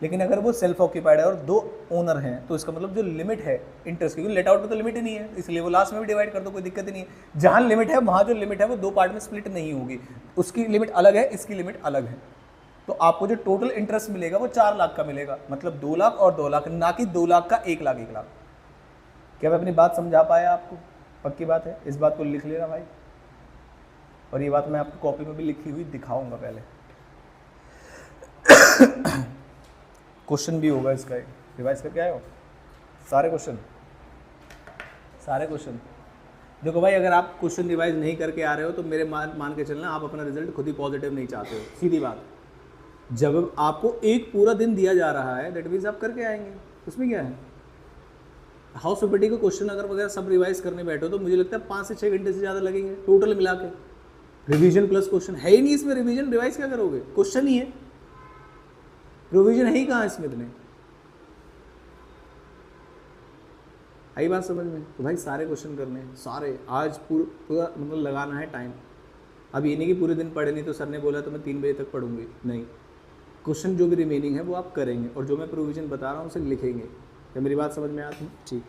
Speaker 2: लेकिन अगर वो सेल्फ ऑक्यूपाइड है और 2 ओनर हैं तो इसका मतलब जो लिमिट है इंटरेस्ट की, लेट आउट में तो लिमिट ही नहीं है, इसलिए वो लास्ट में भी डिवाइड कर दो, कोई दिक्कत ही नहीं है। जहाँ लिमिट है वहाँ जो लिमिट है वो 2 पार्ट में स्प्लिट नहीं होगी, उसकी लिमिट अलग है, इसकी लिमिट अलग है। तो आपको जो टोटल इंटरेस्ट मिलेगा वो 4 लाख का मिलेगा, मतलब 2 लाख और 2 लाख, ना कि 2 लाख का 1 लाख 1 लाख। क्या मैं अपनी बात समझा पाया आपको? पक्की बात है, इस बात को लिख लेना भाई। और ये बात मैं आपकी कॉपी में भी लिखी हुई दिखाऊंगा पहले। क्वेश्चन भी होगा इसका, रिवाइज करके आए हो सारे क्वेश्चन? सारे क्वेश्चन देखो भाई, अगर आप क्वेश्चन रिवाइज नहीं करके आ रहे हो तो मेरे मान के चलना आप अपना रिजल्ट खुद ही पॉजिटिव नहीं चाहते हो, सीधी बात। जब आपको एक पूरा दिन दिया जा रहा है दैट मीन्स आप करके आएंगे, उसमें क्या है? हाउस प्रॉपर्टी को क्वेश्चन अगर वगैरह सब रिवाइज करने बैठो तो मुझे लगता है 5 से 6 घंटे से ज़्यादा लगेंगे टोटल मिला के। रिविजन प्लस क्वेश्चन है ही नहीं इसमें, रिविजन रिवाइज क्या करोगे? क्वेश्चन ही है, रिविजन है ही कहाँ इसमें इतने? आई बात समझ में? तो भाई सारे क्वेश्चन करने हैं, सारे आज पूरा मतलब लगाना है टाइम। अब ये नहीं कि पूरे दिन पढ़े नहीं तो सर ने बोला तो मैं 3 बजे तक पढ़ूंगी, नहीं। क्वेश्चन जो भी रिमेनिंग है वो आप करेंगे और जो मैं प्रोविजन बता रहा हूँ उसे लिखेंगे। क्या मेरी बात समझ में आती है? ठीक।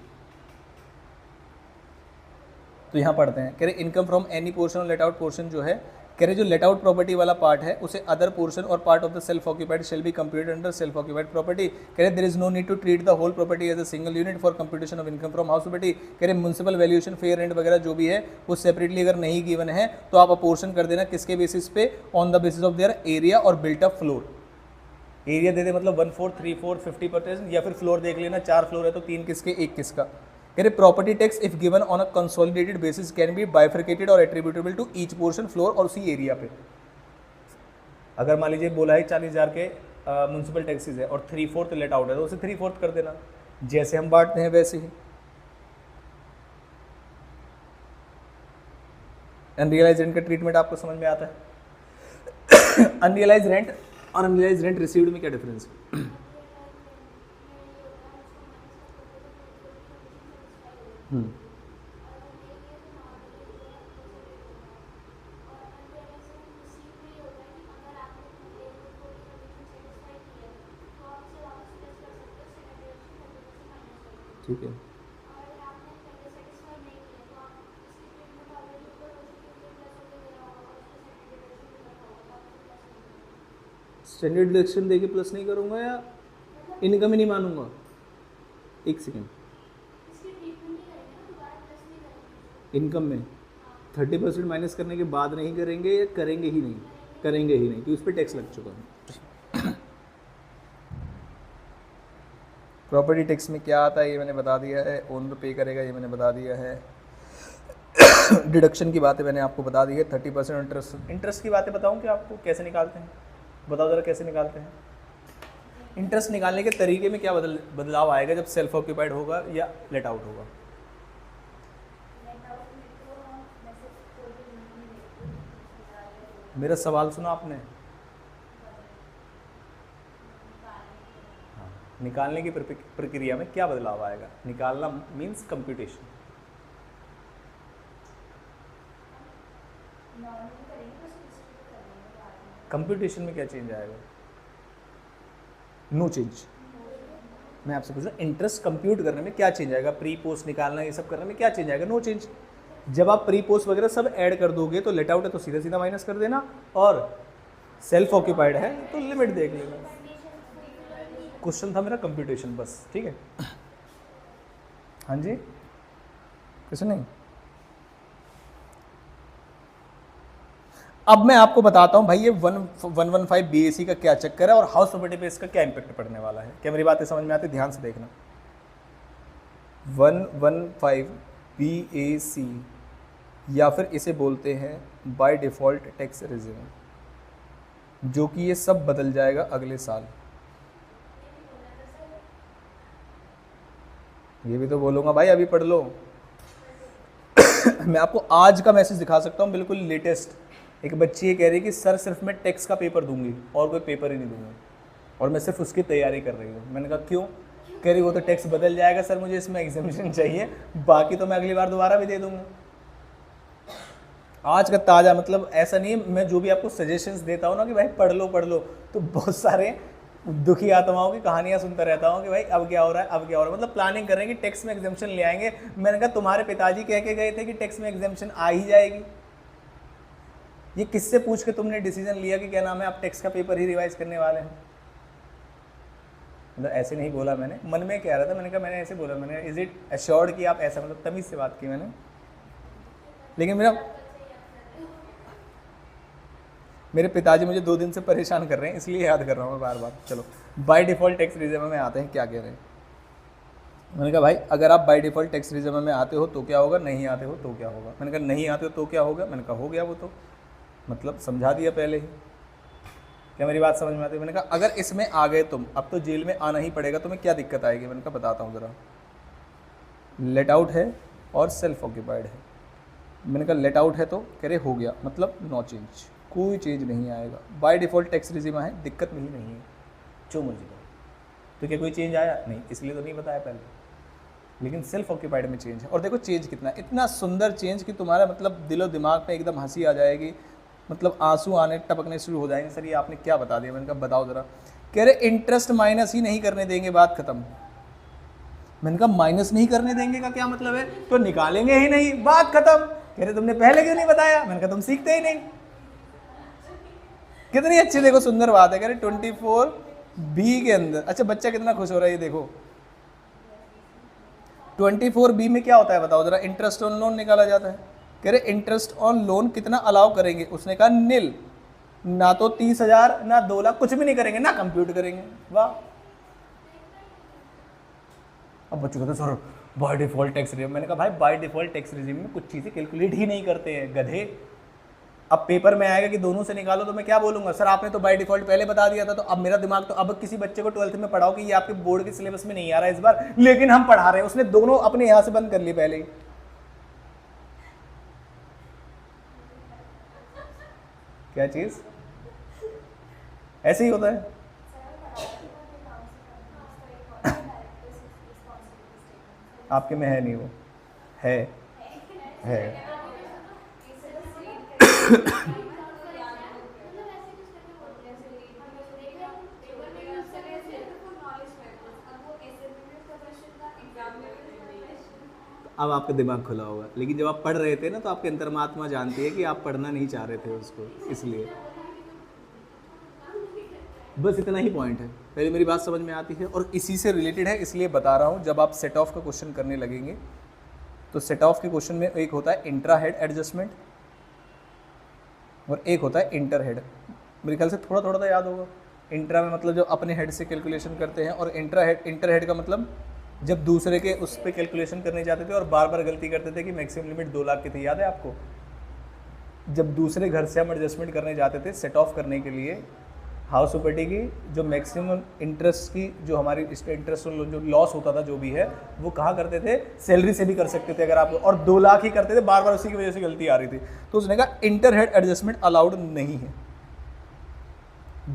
Speaker 2: तो यहाँ पढ़ते हैं, कह रहे इनकम फ्रॉम एनी पोर्शन और लेट आउट पोर्शन जो है, कह रहे जो लेट आउट प्रॉपर्टी वाला पार्ट है उसे अदर पोर्शन और part of the self occupied shall be computed under self occupied property. कह रहे there is no need to treat the whole property as a single unit for computation of income from house property. कह रहे म्युनिसिपल वैल्यूएशन, फेयर रेंट वगैरह जो भी है वो सेपरेटली अगर नहीं गिवन है तो आप अपोर्शन कर देना, किसके बेसिस पे? On the basis of their area और बिल्ट अप फ्लोर। एरिया दे दे मतलब 1/4, 3/4, 50%, या फिर फ्लोर देख लेना 4 फ्लोर है तो 3 किसके 1 किसका। कह रहे property tax if given on a consolidated basis can be bifurcated और attributable to each portion floor और उसी एरिया पे। अगर मान लीजिए बोला है 40,000 के म्यूनसिपल टैक्सेस है और 3/4 लेट आउट है तो उसे 3/4 कर देना, जैसे हम बांटते हैं वैसे ही। अनरियलाइज रेंट का ट्रीटमेंट आपको समझ में आता है? अनरियलाइज रेंट और अनरियलाइज रेंट रिसीव्ड में क्या डिफरेंस है? ठीक है, स्टैंडर्ड डिडक्शन देके प्लस नहीं करूंगा या इनकम ही नहीं मानूंगा? एक सेकेंड, इनकम में 30% माइनस करने के बाद नहीं करेंगे या करेंगे ही नहीं? करेंगे ही नहीं क्योंकि उस पर टैक्स लग चुका है। प्रॉपर्टी टैक्स में क्या आता है ये मैंने बता दिया है, ओनर पे करेगा ये मैंने बता दिया है। डिडक्शन की बातें मैंने आपको बता दी है। 30% इंटरेस्ट, इंटरेस्ट की बातें बताऊं क्या आपको? कैसे निकालते हैं बताओ ज़रा, कैसे निकालते हैं? इंटरेस्ट निकालने के तरीके में क्या बदलाव आएगा जब सेल्फ ऑक्यूपाइड होगा या लेट आउट होगा? मेरा सवाल सुना आपने? हाँ, निकालने की प्रक्रिया में क्या बदलाव आएगा? निकालना मीन्स कंप्यूटेशन। कंप्यूटेशन में क्या चेंज आएगा? No change. मैं आपसे पूछ रहा हूँ इंटरेस्ट कंप्यूट करने में क्या चेंज आएगा? प्री पोस्ट निकालना ये सब करने में क्या चेंज आएगा? No change. जब आप प्री पोस्ट वगैरह सब ऐड कर दोगे तो लेट आउट है तो सीधा सीधा माइनस कर देना, और सेल्फ ऑक्यूपाइड है तो लिमिट देख लेना। क्वेश्चन था मेरा कंप्यूटेशन बस, ठीक है? हाँ जी, कुछ नहीं। अब मैं आपको बताता हूँ भाई ये 115 BAC का क्या चक्कर है और हाउस प्रॉपर्टी पे इसका क्या इंपैक्ट पड़ने वाला है। क्या मेरी बातें समझ में आती है? ध्यान से देखना। 115 BAC या फिर इसे बोलते हैं बाय डिफ़ॉल्ट टैक्स रेजिम, जो कि ये सब बदल जाएगा अगले साल। ये भी तो बोलूँगा भाई, अभी पढ़ लो। मैं आपको आज का मैसेज दिखा सकता हूँ, बिल्कुल लेटेस्ट। एक बच्ची ये कह रही है कि सर सिर्फ मैं टैक्स का पेपर दूंगी और कोई पेपर ही नहीं दूंगी, और मैं सिर्फ उसकी तैयारी कर रही हूँ। मैंने कहा क्यों? कह रही वो तो टैक्स बदल जाएगा सर, मुझे इसमें एग्जामिनेशन चाहिए, बाकी तो मैं अगली बार दोबारा भी दे दूंगा। आज का ताज़ा, मतलब ऐसा नहीं है, मैं जो भी आपको सजेशंस देता हूँ ना कि भाई पढ़ लो, तो बहुत सारे दुखी आत्माओं की कहानियां सुनता रहता हूँ कि भाई अब क्या हो रहा है, मतलब प्लानिंग कर रहे हैं कि टैक्स में एग्जाम्पशन ले आएंगे। मैंने कहा तुम्हारे पिताजी कह के गए थे कि टैक्स में एग्जाम्पशन आ ही जाएगी। ये किससे पूछ के तुमने डिसीजन लिया कि क्या नाम है आप टैक्स का पेपर ही रिवाइज करने वाले हैं? मतलब ऐसे नहीं बोला मैंने, मन में कह रहा था, मैंने कहा मैंने ऐसे बोला, मैंने इज इट एश्योर्ड कि आप ऐसा, मतलब तमीज़ से बात की मैंने। लेकिन मेरे पिताजी मुझे 2 दिन से परेशान कर रहे हैं, इसलिए याद कर रहा हूँ मैं बार बार। चलो बाय डिफ़ॉल्ट टैक्स रिजर्व में आते हैं, क्या कह रहे हैं। मैंने कहा भाई अगर आप बाय डिफ़ॉल्ट टैक्स रिजर्व में आते हो तो क्या होगा, नहीं आते हो तो क्या होगा। मैंने कहा नहीं आते हो तो क्या होगा, मैंने कहा हो गया वो तो, मतलब समझा दिया पहले ही। क्या मेरी बात समझ में आती है? मैंने कहा अगर इसमें आ गए तुम, अब तो जेल में आना ही पड़ेगा, तुम्हें क्या दिक्कत आएगी? मैंने कहा बताता हूँ ज़रा। लेट आउट है और सेल्फ ऑक्यूपाइड है। मैंने कहा लेट आउट है तो कह रहे हो गया, मतलब नो चेंज, कोई चेंज नहीं आएगा। बाय डिफ़ॉल्ट टैक्स रिजिम है, दिक्कत नहीं है, जो मर्जी करो। तो क्या कोई चेंज आया? नहीं, इसलिए तो नहीं बताया पहले। लेकिन सेल्फ ऑक्यूपाइड में चेंज है, और देखो चेंज कितना, इतना सुंदर चेंज कि तुम्हारा मतलब दिलो दिमाग में एकदम हंसी आ जाएगी, मतलब आंसू आने टपकने शुरू हो जाएंगे। सर ये आपने क्या बता दिया? मैंने कहा बताओ ज़रा। कह रहे इंटरेस्ट माइनस ही नहीं करने देंगे, बात खत्म। मैंने कहा माइनस नहीं करने देंगे का क्या मतलब है? तो निकालेंगे ही नहीं, बात खत्म। कह रहे तुमने पहले क्यों नहीं बताया? मैंने कहा तुम सीखते ही नहीं। कितनी अच्छी देखो सुंदर बात है। कह रहे 24B के अंदर, अच्छा बच्चा कितना खुश हो रहा है ये देखो। 24B में क्या होता है बताओ जरा? इंटरेस्ट ऑन लोन निकाला जाता है। कह रहे इंटरेस्ट ऑन लोन कितना अलाउ करेंगे? उसने कहा निल, ना तो 30,000 ना 2 लाख, कुछ भी नहीं करेंगे, ना कंप्यूट करेंगे। वाह। अब बच्चों कहते sir by default tax regime. मैंने कहा भाई बाय डिफॉल्ट टैक्स रिजिम में कुछ चीज़ें कैलकुलेट ही नहीं करते हैं गधे। अब पेपर में आएगा कि दोनों से निकालो तो मैं क्या बोलूँगा? सर आपने तो बाय डिफॉल्ट पहले बता दिया था। तो अब मेरा दिमाग तो, अब किसी बच्चे को 12th में पढ़ाओ कि ये आपके बोर्ड के सिलेबस में नहीं आ रहा है इस बार, लेकिन हम पढ़ा रहे हैं, उसने दोनों अपने यहाँ से बंद कर लिए पहले ही। क्या चीज़? ऐसे ही होता है। आपके में है नहीं, वो है। अब आपका दिमाग खुला होगा, लेकिन जब आप पढ़ रहे थे ना तो आपके अंतर्मात्मा जानती है कि आप पढ़ना नहीं चाह रहे थे उसको, इसलिए बस इतना ही पॉइंट है। पहले मेरी बात समझ में आती है और इसी से रिलेटेड है, इसलिए बता रहा हूँ। जब आप सेट ऑफ का क्वेश्चन करने लगेंगे तो सेट ऑफ के क्वेश्चन में एक होता है इंट्रा हेड एडजस्टमेंट और एक होता है इंटर हेड। मेरे ख्याल से थोड़ा थोड़ा तो याद होगा। इंट्रा में मतलब जो अपने हेड से कैलकुलेशन करते हैं, और इंटर हेड का मतलब जब दूसरे के उस पर कैलकुलेशन करने जाते थे और बार बार गलती करते थे कि मैक्सिमम लिमिट 2 लाख की थी, याद है आपको? जब दूसरे घर से हम एडजस्टमेंट करने जाते थे सेट ऑफ करने के लिए हाउस प्रॉपर्टी की, जो मैक्सिमम इंटरेस्ट की जो हमारी इंटरेस्ट जो लॉस होता था जो भी है, वो कहाँ करते थे? सैलरी से भी कर सकते थे अगर आप, और 2 लाख ही करते थे, बार बार उसी की वजह से गलती आ रही थी। तो उसने कहा इंटर हेड एडजस्टमेंट अलाउड नहीं है।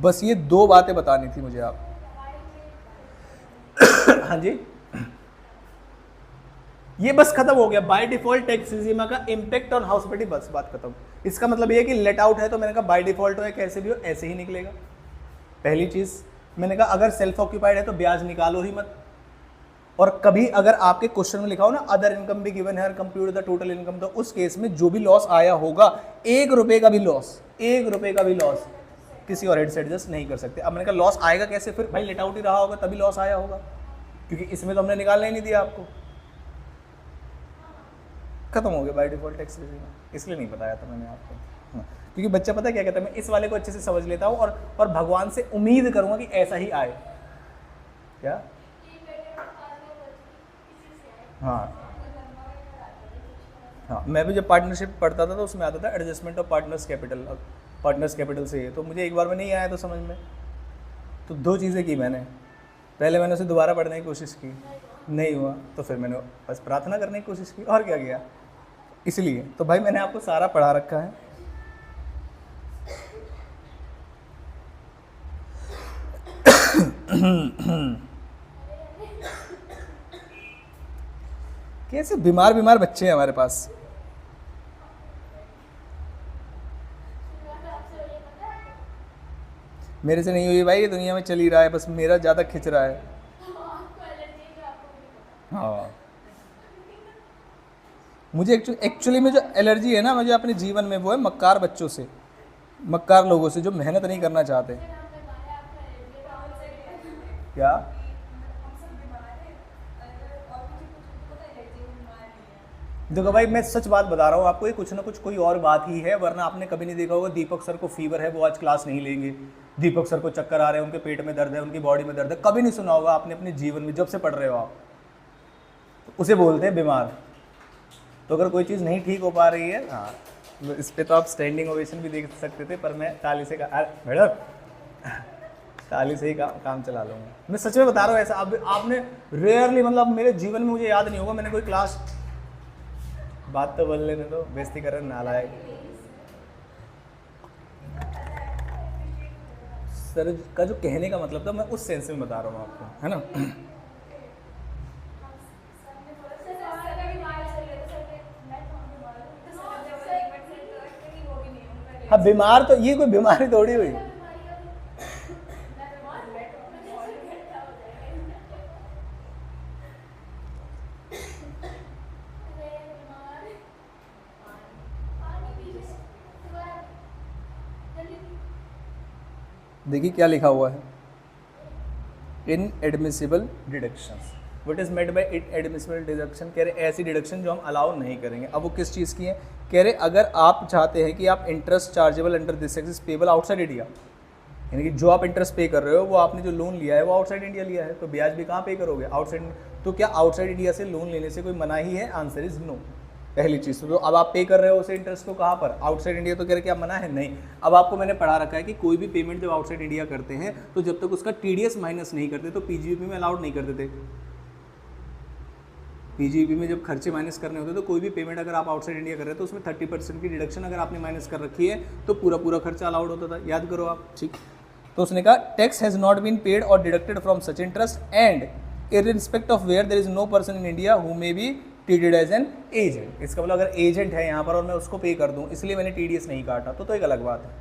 Speaker 2: बस ये 2 बातें बतानी थी मुझे आप। हाँ जी, ये बस खत्म हो गया। बाय डिफॉल्ट टैक्स रेजिम का इम्पैक्ट ऑन हाउस प्रॉपर्टी, बस बात खत्म। इसका मतलब ये है कि लेट आउट है तो मैंने कहा बाय डिफॉल्ट हो या कैसे भी हो ऐसे ही निकलेगा। पहली चीज़ मैंने कहा अगर सेल्फ ऑक्यूपाइड है तो ब्याज निकालो ही मत। और कभी अगर आपके क्वेश्चन में लिखा हो ना अदर इनकम भी गिवन है, कंप्यूट द टोटल इनकम, तो उस केस में जो भी लॉस आया होगा, 1 रुपये का भी लॉस, 1 रुपये का भी लॉस किसी और हेड से एडजस्ट नहीं कर सकते। अब मैंने कहा लॉस आएगा कैसे? फिर भाई लेट आउट ही रहा होगा तभी लॉस आया होगा, क्योंकि इसमें तो हमने निकालना ही नहीं दिया आपको। खत्म हो गया बाय डिफॉल्ट टैक्स रेजिम, इसलिए नहीं बताया था मैंने आपको। क्योंकि बच्चा पता है क्या कहता है, मैं इस वाले को अच्छे से समझ लेता हूँ और भगवान से उम्मीद करूँगा कि ऐसा ही आए। क्या? हाँ हाँ, मैं भी जब पार्टनरशिप पढ़ता था तो उसमें आता था एडजस्टमेंट ऑफ पार्टनर्स कैपिटल से, तो मुझे एक बार में नहीं आया तो समझ में, तो दो चीज़ें की मैंने। पहले मैंने उसे दोबारा पढ़ने की कोशिश की, नहीं हुआ, तो फिर मैंने बस प्रार्थना करने की कोशिश की, और क्या किया। इसलिए तो भाई मैंने आपको सारा पढ़ा रखा है। कैसे बीमार बच्चे हैं हमारे पास। मेरे से नहीं हुई भाई, ये दुनिया में चल ही रहा है, बस मेरा ज़्यादा खिंच रहा है। हाँ, मुझे एक्चुअली में जो एलर्जी है ना मुझे अपने जीवन में, वो है मक्कार बच्चों से, मक्कार लोगों से जो मेहनत नहीं करना चाहते। क्या? देखो भाई मैं सच बात बता रहा हूँ आपको, ये कुछ ना कुछ कोई और बात ही है, वरना आपने कभी नहीं देखा होगा दीपक सर को फीवर है, वो आज क्लास नहीं लेंगे। दीपक सर को चक्कर आ रहे हैं, उनके पेट में दर्द है, उनकी बॉडी में दर्द है, कभी नहीं सुना होगा आपने अपने जीवन में, जब से पढ़ रहे हो आप। तो उसे बोलते हैं बीमार। तो अगर कोई चीज़ नहीं ठीक हो पा रही है, हाँ, इस पर तो आप स्टैंडिंग ओवेशन भी देख सकते थे, पर मैं ताली से मैडम ताली से ही काम चला लूँगा। मैं सच में बता रहा हूँ, ऐसा आपने रेयरली, मतलब मेरे जीवन में मुझे याद नहीं होगा मैंने कोई क्लास, बात तो बोल लेने दो, बेइज्जती कर रहे नालायक। सर का जो कहने का मतलब था, मैं उस सेंस में बता रहा हूँ आपको, है ना। हाँ बीमार, तो ये कोई बीमारी थोड़ी हुई। देखिए क्या लिखा हुआ है, inadmissible deductions. What is made by inadmissible deduction? कह रहे ऐसी डिडक्शन जो हम अलाउ नहीं करेंगे। अब वो किस चीज़ की है? कह रहे अगर आप चाहते हैं कि आप interest chargeable under this axis payable outside India, यानी कि जो आप इंटरेस्ट पे कर रहे हो वो आपने जो लोन लिया है वो आउटसाइड इंडिया लिया है, तो ब्याज भी कहाँ पे करोगे? आउटसाइड। तो क्या आउटसाइड इंडिया से लोन लेने से कोई मनाही है? Answer is no. पहली चीज़ तो अब आप पे कर रहे हो उसे इंटरेस्ट को कहाँ पर? Outside India. तो कह रहे क्या मना है? नहीं। अब आपको मैंने पढ़ा रखा है कि कोई भी पेमेंट जब आउटसाइड इंडिया करते हैं तो जब तक उसका टीडीएस माइनस नहीं करते तो पीजीबीपी में अलाउड नहीं करते थे। पीजीबीपी में जब खर्चे माइनस करने होते तो कोई भी पेमेंट अगर आप आउटसाइड इंडिया कर रहे हैं तो उसमें 30% की डिडक्शन अगर आपने माइनस कर रखी है तो पूरा खर्चा अलाउड होता था। याद करो आप, ठीक। तो उसने कहा tax has not been paid और deducted from such interest and irrespective of where there is no person in India who may be treated as an agent। इसका मतलब अगर एजेंट है यहाँ पर और मैं उसको पे कर दूँ इसलिए मैंने टीडीएस नहीं काटा तो एक अलग बात है।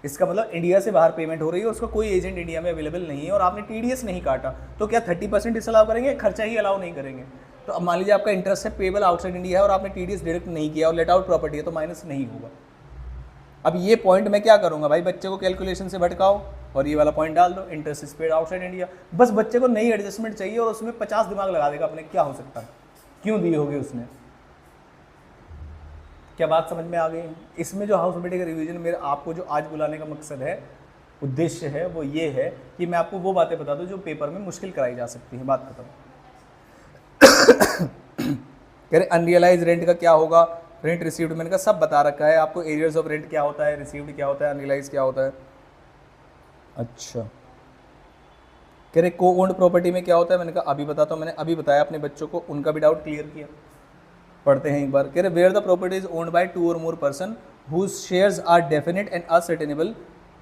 Speaker 2: इसका मतलब इंडिया से बाहर पेमेंट हो रही है, उसका कोई एजेंट इंडिया में अवेलेबल नहीं है और आपने टीडीएस नहीं काटा, तो क्या 30% इस अलाउ करेंगे? खर्चा ही अलाउ नहीं करेंगे। तो अब मान लीजिए आपका इंटरेस्ट है पेबल आउटसाइड इंडिया है और आपने टीडीएस डायरेक्ट नहीं किया और लेट आउट प्रॉपर्टी है तो माइनस नहीं होगा। अब ये पॉइंट मैं क्या करूँगा भाई, बच्चे को कैलकुलेशन से भटकाओ और ये वाला पॉइंट डाल दो, interest is paid outside India. बस बच्चे को नई एडजस्टमेंट चाहिए और उसमें 50 दिमाग लगा देगा अपने, क्या हो सकता है, क्यों दी होगी उसने। क्या बात समझ में आ गई? इसमें जो हाउस बेटे का रिवीजन मेरा आपको जो आज बुलाने का मकसद है, उद्देश्य है, वो ये है कि मैं आपको वो बातें बता दूं जो पेपर में मुश्किल कराई जा सकती है। बात खत्म। कह रहे अनरियलाइज रेंट का क्या होगा, रेंट रिसीव्ड मैंने का सब बता रखा है आपको। एरियर्स ऑफ रेंट क्या होता है, रिसीव्ड क्या होता है, अनरियलाइज क्या होता है। अच्छा, कह रहे को ओन्ड प्रॉपर्टी में क्या होता है, मैंने कहा अभी बताता हूँ, मैंने अभी बताया अपने बच्चों को, उनका भी डाउट क्लियर किया। पढ़ते हैं एक बार। कह रहे where the property is owned by 2 or more person whose shares are definite and ascertainable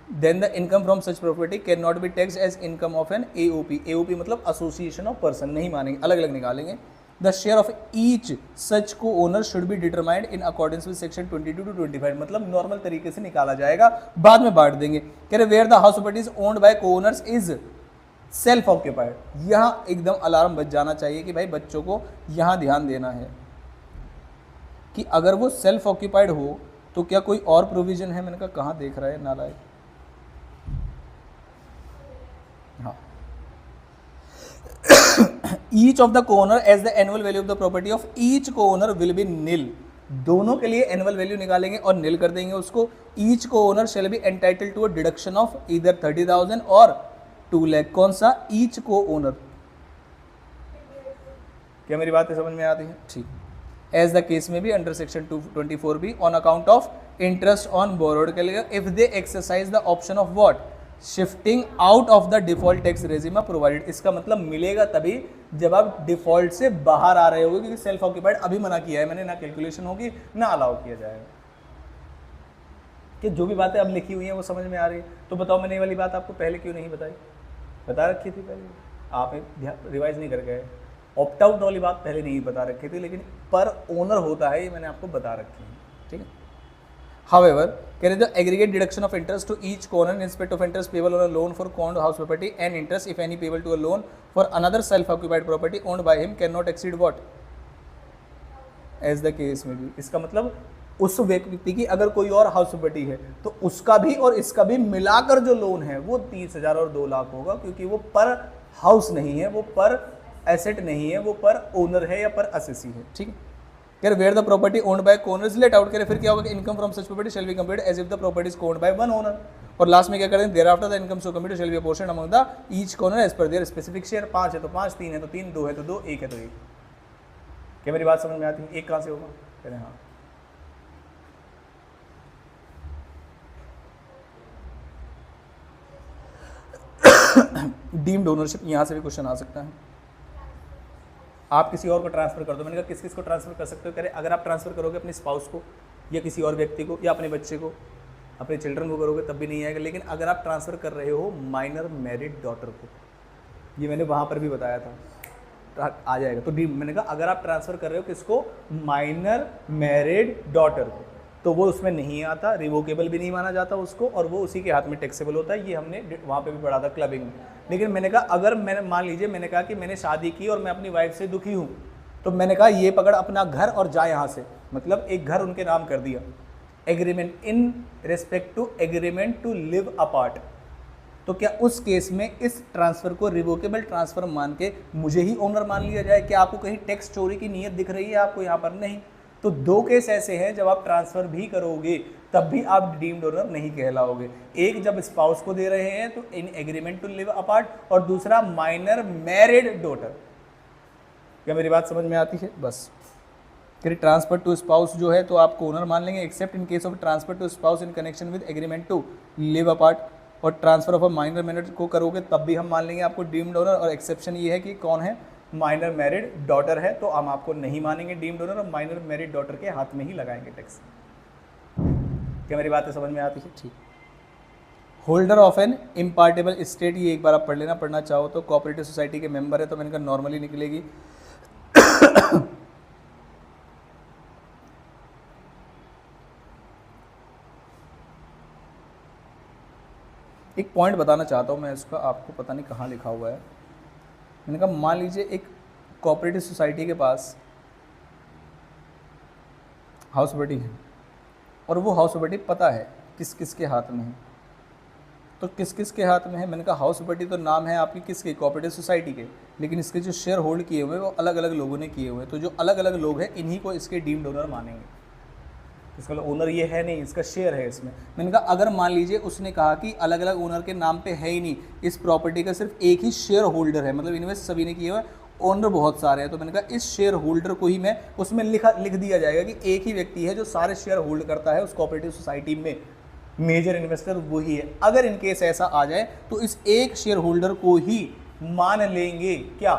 Speaker 2: then the income from such property can not be tax as income of an AOP. AOP मतलब एसोसिएशन ऑफ पर्सन, नहीं मानेंगे, अलग अलग निकालेंगे। The share of each such को owner should be determined in accordance with section 22 to 25, मतलब नॉर्मल तरीके से निकाला जाएगा, बाद में बांट देंगे। कह रहे where the house property is owned by co-owners is self occupied. यहाँ एकदम अलार्म बज जाना चाहिए कि भाई बच्चों को यहाँ ध्यान देना है कि अगर वो सेल्फ ऑक्यूपाइड हो तो क्या कोई और प्रोविजन है। मैंने कहा कहाँ देख रहा है नालायक। हाँ, each of the co-owner as the annual value of the property of each co-owner will be nil दोनों के लिए एनुअल वैल्यू निकालेंगे और नील कर देंगे उसको। Each co-owner shall be entitle to a deduction of either 30,000 और 2 लाख। कौन सा? ईच को ओनर। क्या मेरी बातें समझ में आती है? ठीक। एज द केस में भी अंडर सेक्शन 224 भी on account of interest on borrowed के लिए if they exercise the option of what? Shifting out of the default tax regime provided. इसका मतलब मिलेगा तभी जब आप डिफॉल्ट से बाहर आ रहे होगे, क्योंकि सेल्फ ऑक्यूपाइड अभी मना किया है मैंने, ना कैलकुलेशन होगी ना अलाउ किया जाएगा। कि जो भी बातें अब लिखी हुई हैं वो समझ में आ रही है। तो बताओ मैंने ये वाली बात आपको पहले क्यों नहीं बताई? बता रखी थी पहले, आप रिवाइज नहीं कर गए। ऑप्ट आउट वाली बात पहले नहीं बता रखी थी, लेकिन पर ओनर होता है ये मैंने आपको बता रखी है, ठीक है। However, carry the aggregate deduction of interest to each corner in respect of interest payable on a loan for owned house property and interest, if any, payable to a loan for another self-occupied property owned by him cannot exceed what? As the case may be। इसका मतलब उस व्यक्ति की अगर कोई और हाउस प्रॉपर्टी है तो उसका भी और इसका भी मिलाकर जो लोन है वो 30,000 और 2 लाख होगा, क्योंकि वो पर हाउस नहीं है, वो पर एसेट नहीं है, वो पर ओनर है या पर असेसी है, ठीक है। Here where the property owned by owner is let out, करे फिर क्या होगा कि income from such property shall be computed as if the property is owned by one owner। और लास्ट में क्या करें? thereafter the income so computed shall be apportioned among the each owner as per their specific share। 5 है तो 5, 3 है तो 3, 2 है तो 2, 1 है तो 1। क्या मेरी बात समझ में आती है? एक कहाँ से होगा? कह रहे हाँ। डीम्ड ओनरशिप, यहाँ से भी क्वेश्चन आ सकता है। आप किसी और को ट्रांसफर कर दो। मैंने कहा किस किस को ट्रांसफर कर सकते हो? कह रहे अगर आप ट्रांसफर करोगे अपने स्पाउस को या किसी और व्यक्ति को या अपने बच्चे को, अपने चिल्ड्रन को करोगे तब भी नहीं आएगा। लेकिन अगर आप ट्रांसफर कर रहे हो माइनर मैरिड डॉटर को, ये मैंने वहाँ पर भी बताया था, आ जाएगा। तो डी मैंने कहा अगर आप ट्रांसफर कर रहे हो किसको? माइनर मैरिड डॉटर को, तो वो उसमें नहीं आता, रिवोकेबल भी नहीं माना जाता उसको, और वो उसी के हाथ में टैक्सेबल होता है। ये हमने वहाँ पे भी पढ़ा था क्लबिंग में। लेकिन मैंने कहा अगर मैंने मान लीजिए मैंने कहा कि मैंने शादी की और मैं अपनी वाइफ से दुखी हूँ, तो मैंने कहा ये पकड़ अपना घर और जा यहाँ से, मतलब एक घर उनके नाम कर दिया। Agreement in respect to agreement to live apart, तो क्या उस केस में इस ट्रांसफर को रिवोकेबल ट्रांसफर मान के मुझे ही ओनर मान लिया जाए? क्या आपको कहीं टैक्स चोरी की नीयत दिख रही है आपको यहाँ पर? नहीं। तो 2 केस ऐसे हैं जब आप ट्रांसफर भी करोगे तब भी आप डीम्ड ओनर नहीं कहलाओगे। एक जब स्पाउस को दे रहे हैं तो इन एग्रीमेंट टू लिव अपार्ट, और दूसरा माइनर मैरिड डॉटर। क्या मेरी बात समझ में आती है? बस फिर ट्रांसफर टू स्पाउस जो है तो आपको ओनर मान लेंगे, except in case of transfer to spouse in connection with agreement to live apart. और transfer of a minor married को करोगे तब भी हम मान लेंगे आपको डीम्ड ओनर। और एक्सेप्शन ये है कि कौन है? माइनर मैरिड डॉटर है, तो हम आपको नहीं मानेंगे डीम्ड ओनर, और माइनर मैरिड डॉटर के हाथ में ही लगाएंगे टैक्स। क्या मेरी बातें समझ में आती है? ठीक। होल्डर ऑफ एन इम्पार्टेबल एस्टेट, ये एक बार आप पढ़ लेना, पढ़ना चाहो तो। कोऑपरेटिव सोसाइटी के मेंबर है तो मैंने कहा नॉर्मली निकलेगी। एक पॉइंट बताना चाहता हूँ मैं, इसका आपको पता नहीं कहाँ लिखा हुआ है। मैंने कहा मान लीजिए एक कोऑपरेटिव सोसाइटी के पास हाउस प्रॉपर्टी है और वो हाउस प्रॉपर्टी पता है किस किस के हाथ में है। तो किस किस के हाथ में है? मैंने कहा हाउस प्रॉपर्टी तो नाम है आपकी किसके? कोऑपरेटिव सोसाइटी के, लेकिन इसके जो शेयर होल्ड किए हुए हैं वो अलग अलग लोगों ने किए हुए हैं। तो जो अलग अलग लोग हैं इन्हीं को इसके डीम्ड ओनर मानेंगे। इसका ओनर ये है नहीं, इसका शेयर है इसमें। मैंने कहा अगर मान लीजिए उसने कहा कि अलग अलग ओनर के नाम पे है ही नहीं, इस प्रॉपर्टी का सिर्फ एक ही शेयर होल्डर है, मतलब इन्वेस्ट सभी ने किए हुए, ओनर बहुत सारे हैं, तो मैंने कहा इस शेयर होल्डर को ही मैं उसमें लिख दिया जाएगा कि एक ही व्यक्ति है जो सारे शेयर होल्ड करता है उस कोऑपरेटिव सोसाइटी में, मेजर इन्वेस्टर वही है। अगर इनकेस ऐसा आ जाए तो इस एक शेयर होल्डर को ही मान लेंगे क्या?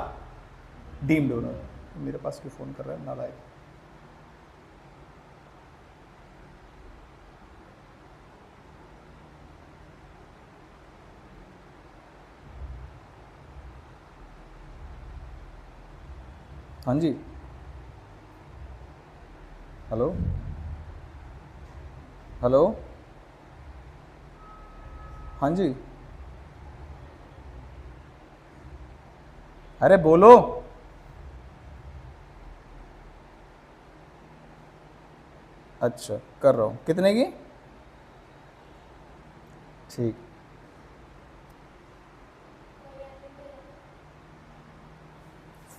Speaker 2: Deemed owner. मेरे पास क्यों फ़ोन कर रहा है नालायक? हाँ जी, हेलो हेलो, हाँ जी, अरे बोलो। अच्छा कर रहा हूँ। कितने की? ठीक।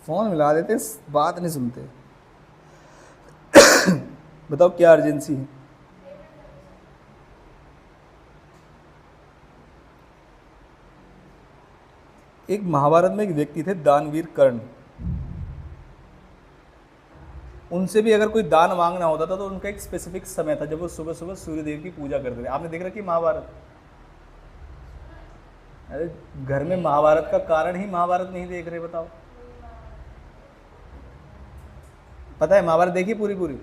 Speaker 2: फ़ोन मिला देते, बात नहीं सुनते। बताओ क्या अर्जेंसी है? एक महाभारत में एक व्यक्ति थे दानवीर कर्ण। उनसे भी अगर कोई दान मांगना होता था तो उनका एक स्पेसिफिक समय था जब वो सुबह सुबह सूर्यदेव की पूजा करते थे। आपने देख रखी महाभारत? अरे घर में महाभारत का कारण ही महाभारत नहीं देख रहे, बताओ। पता है महाभारत देखी पूरी पूरी?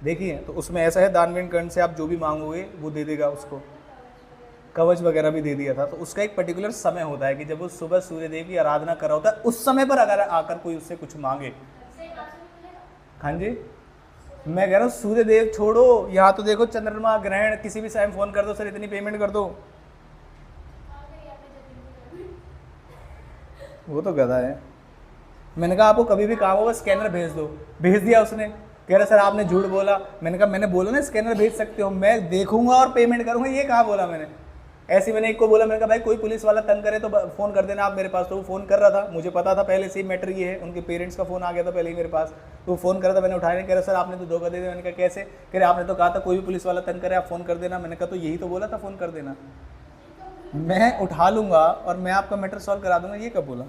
Speaker 2: देखी है। तो उसमें ऐसा है दानवीर कर्ण से आप जो भी मांगोगे वो दे देगा उसको, कवच वगैरह भी दे दिया था। तो उसका एक पर्टिकुलर समय होता है कि जब वो सुबह सूर्यदेव की आराधना कर रहा होता है, उस समय पर अगर आकर कोई उससे कुछ मांगे। हाँ जी, मैं कह रहा हूँ सूर्यदेव छोड़ो, यहाँ तो देखो चंद्रमा ग्रहण, किसी भी टाइम फोन कर दो सर इतनी पेमेंट कर दो। वो तो गधा है। मैंने कहा आपको कभी भी काम होगा स्कैनर भेज दो, भेज दिया उसने। कह रहा सर आपने झूठ बोला। मैंने कहा मैंने बोला ना स्कैनर भेज सकते हो, मैं देखूंगा और पेमेंट करूंगा, ये कहाँ बोला मैंने? ऐसे मैंने एक को बोला, मैंने कहा भाई कोई पुलिस वाला तंग करे तो फ़ोन कर देना आप मेरे पास। तो वो फ़ोन कर रहा था, मुझे पता था पहले से ही मैटर ये है, उनके पेरेंट्स का फ़ोन आ गया था पहले ही मेरे पास। तो वो फ़ोन कर रहा था, मैंने उठाया नहीं। कह रहा सर आपने तो धोखा दे दिया। मैंने कहा कैसे? कह रहे आपने तो कहा था कोई भी पुलिस वाला तंग करे आप फ़ोन कर देना। मैंने कहा तो यही तो बोला था फ़ोन कर देना। मैं उठा लूँगा और मैं आपका मैटर सॉल्व करा दूँगा, ये कब बोला?